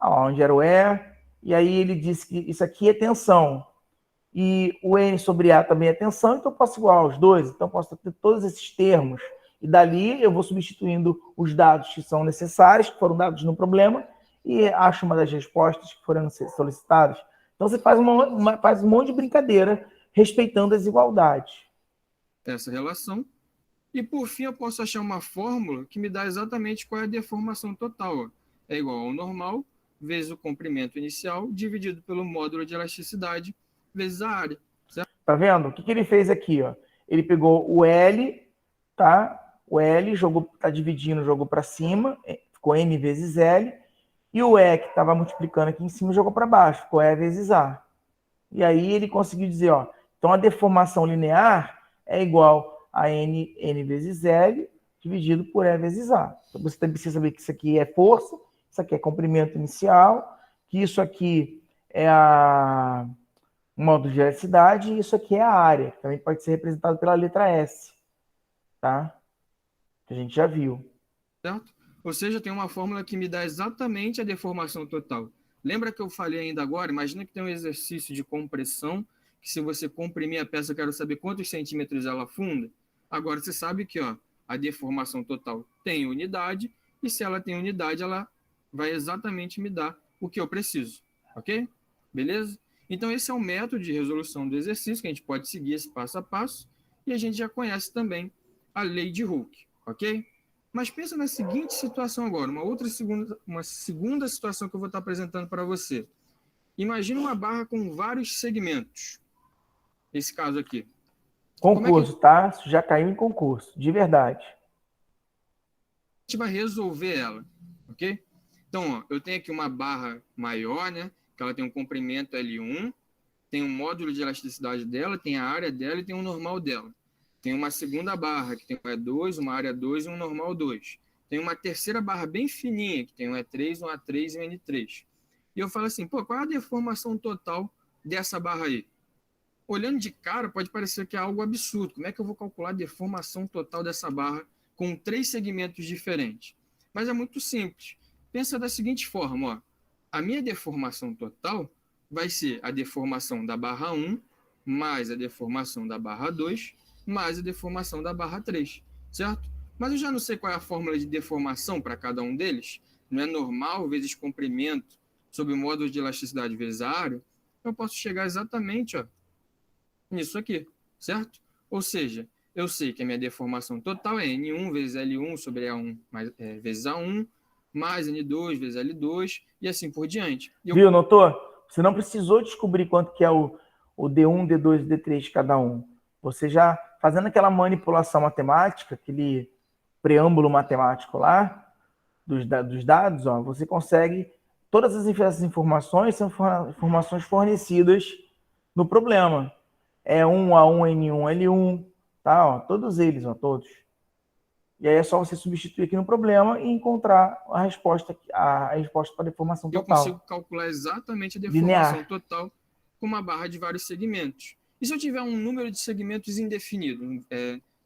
olha lá onde era o E, e aí ele disse que isso aqui é tensão. E o N sobre A também é tensão, então eu posso igualar os dois. Então eu posso ter todos esses termos. E dali eu vou substituindo os dados que são necessários, que foram dados no problema, e acho uma das respostas que foram solicitadas. Então você faz faz um monte de brincadeira respeitando as igualdades. Essa relação. E por fim eu posso achar uma fórmula que me dá exatamente qual é a deformação total. Ó. É igual ao normal vezes o comprimento inicial dividido pelo módulo de elasticidade vezes a área. Certo? Tá vendo? O que ele fez aqui? Ó? Ele pegou o L, tá? O L jogou, tá dividindo, jogou para cima, ficou M vezes L, e o E que estava multiplicando aqui em cima jogou para baixo, ficou E vezes A. E aí ele conseguiu dizer, ó, então a deformação linear é igual a N vezes L dividido por E vezes A. Então você também precisa saber que isso aqui é força, isso aqui é comprimento inicial, que isso aqui é o módulo de elasticidade e isso aqui é a área, que também pode ser representado pela letra S, tá? Que a gente já viu. Certo? Ou seja, tem uma fórmula que me dá exatamente a deformação total. Lembra que eu falei ainda agora? Imagina que tem um exercício de compressão, que se você comprimir a peça, eu quero saber quantos centímetros ela afunda. Agora você sabe que ó, a deformação total tem unidade, e se ela tem unidade, ela vai exatamente me dar o que eu preciso. Ok? Beleza? Então esse é o método de resolução do exercício, que a gente pode seguir esse passo a passo, e a gente já conhece também a lei de Hooke. Ok? Mas pensa na seguinte situação agora, uma segunda situação que eu vou estar apresentando para você. Imagina uma barra com vários segmentos. Esse caso aqui. Concurso, tá? Isso já caiu em concurso, de verdade. A gente vai resolver ela, ok? Então, ó, eu tenho aqui uma barra maior, né? Que ela tem um comprimento L1, tem um módulo de elasticidade dela, tem a área dela e tem o normal dela. Tem uma segunda barra, que tem um E2, uma área 2 e um normal 2. Tem uma terceira barra bem fininha, que tem um E3, um A3 e um N3. E eu falo assim, pô, qual é a deformação total dessa barra aí? Olhando de cara, pode parecer que é algo absurdo. Como é que eu vou calcular a deformação total dessa barra com 3 segmentos diferentes? Mas é muito simples. Pensa da seguinte forma, ó. A minha deformação total vai ser a deformação da barra 1 mais a deformação da barra 2 mais a deformação da barra 3, certo? Mas eu já não sei qual é a fórmula de deformação para cada um deles. Não é normal vezes comprimento sobre o módulo de elasticidade vezes a área. Eu posso chegar exatamente ó, nisso aqui, certo? Ou seja, eu sei que a minha deformação total é N1 vezes L1 sobre A1 vezes A1, mais N2 vezes L2, e assim por diante. Viu, notou? Você não precisou descobrir quanto que é o D1, D2 e D3 de cada um. Você já, fazendo aquela manipulação matemática, aquele preâmbulo matemático lá, dos dados, ó, você consegue Todas essas informações são informações fornecidas no problema. É 1A1N1L1, tá? Ó, todos eles, ó, todos. E aí é só você substituir aqui no problema e encontrar a resposta para a deformação Eu total. consigo calcular exatamente a deformação Linear. total com uma barra de vários segmentos. E se eu tiver um número de segmentos indefinido,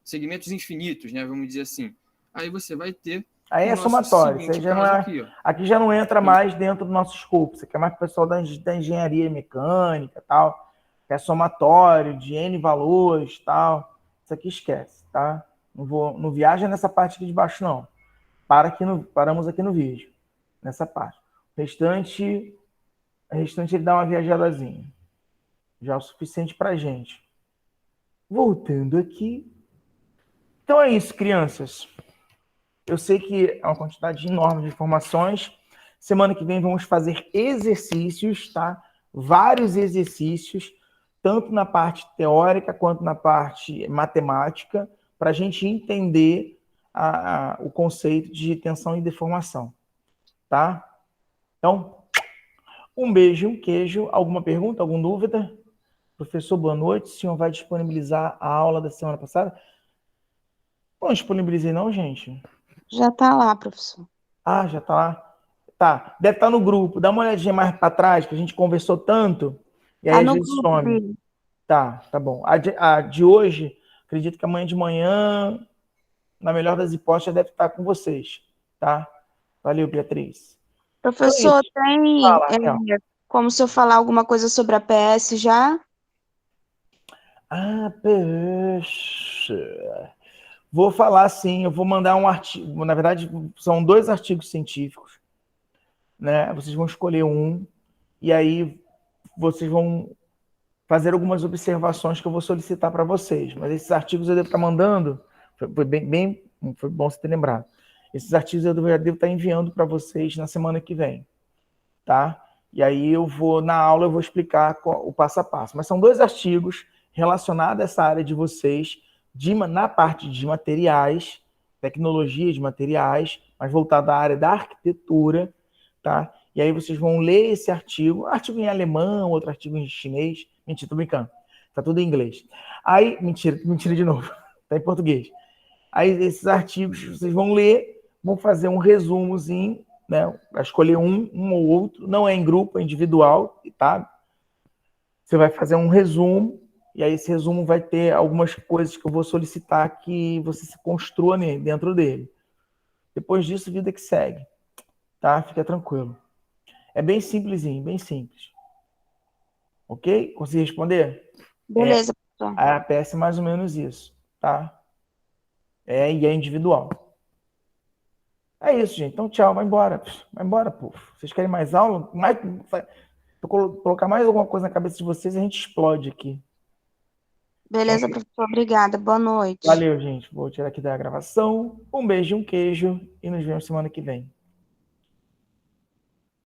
segmentos infinitos, né, vamos dizer assim, aí você vai ter Aí é o nosso somatório. Isso seguinte aí já não caso é, aqui, ó. aqui já não entra mais dentro do nosso escopo. Isso aqui é mais para o pessoal da engenharia mecânica e tal, que é somatório de N valores e tal. Isso aqui esquece, tá? Não viaja nessa parte aqui de baixo, não. Paramos aqui no vídeo, nessa parte. O restante ele dá uma viajadazinha. Já é o suficiente para a gente. Voltando aqui. Então é isso, crianças. Eu sei que é uma quantidade enorme de informações. Semana que vem vamos fazer exercícios, tá? Vários exercícios, tanto na parte teórica quanto na parte matemática, para a gente entender o conceito de tensão e deformação, tá? Então, um beijo, um queijo. Alguma pergunta, alguma dúvida? Professor, boa noite. O senhor vai disponibilizar a aula da semana passada? Não disponibilizei não, gente. Já tá lá, professor. Ah, já tá lá. Tá, deve estar no grupo. Dá uma olhadinha mais para trás, que a gente conversou tanto, e aí Tá às no vezes grupo some. dele. Tá bom. A de hoje, acredito que amanhã de manhã, na melhor das hipóteses, já deve estar com vocês, tá? Valeu, Beatriz. Professor, Então, tem fala, Raquel. como se eu falar alguma coisa sobre a PS já? Ah, poxa. Vou falar sim, eu vou mandar um artigo. Na verdade, são 2 artigos científicos, né? Vocês vão escolher um, e aí vocês vão fazer algumas observações que eu vou solicitar para vocês. Mas esses artigos eu devo estar mandando, foi bom você ter lembrado. Esses artigos eu já devo estar enviando para vocês na semana que vem, tá? E aí na aula eu vou explicar o passo a passo. Mas são 2 artigos relacionados a essa área de vocês, na parte de materiais, tecnologia de materiais, mas voltado à área da arquitetura, tá? E aí vocês vão ler esse artigo em alemão, outro artigo em chinês. Mentira, tô brincando. Tá tudo em inglês. Aí, mentira de novo. Tá em português. Aí esses artigos vocês vão ler, vão fazer um resumozinho, né? Vai escolher um ou outro, não é em grupo, é individual, tá? Você vai fazer um resumo, e aí esse resumo vai ter algumas coisas que eu vou solicitar que você se construa dentro dele. Depois disso, vida que segue, tá? Fica tranquilo. É bem simplesinho, bem simples. Ok? Consegui responder? Beleza, professor. A PS é mais ou menos isso, tá? E é individual. É isso, gente. Então, tchau. Vai embora. Vai embora, pô. Vocês querem mais aula? Colocar mais alguma coisa na cabeça de vocês, a gente explode aqui. Beleza, professor. Obrigada. Boa noite. Valeu, gente. Vou tirar aqui da gravação. Um beijo, um queijo e nos vemos semana que vem.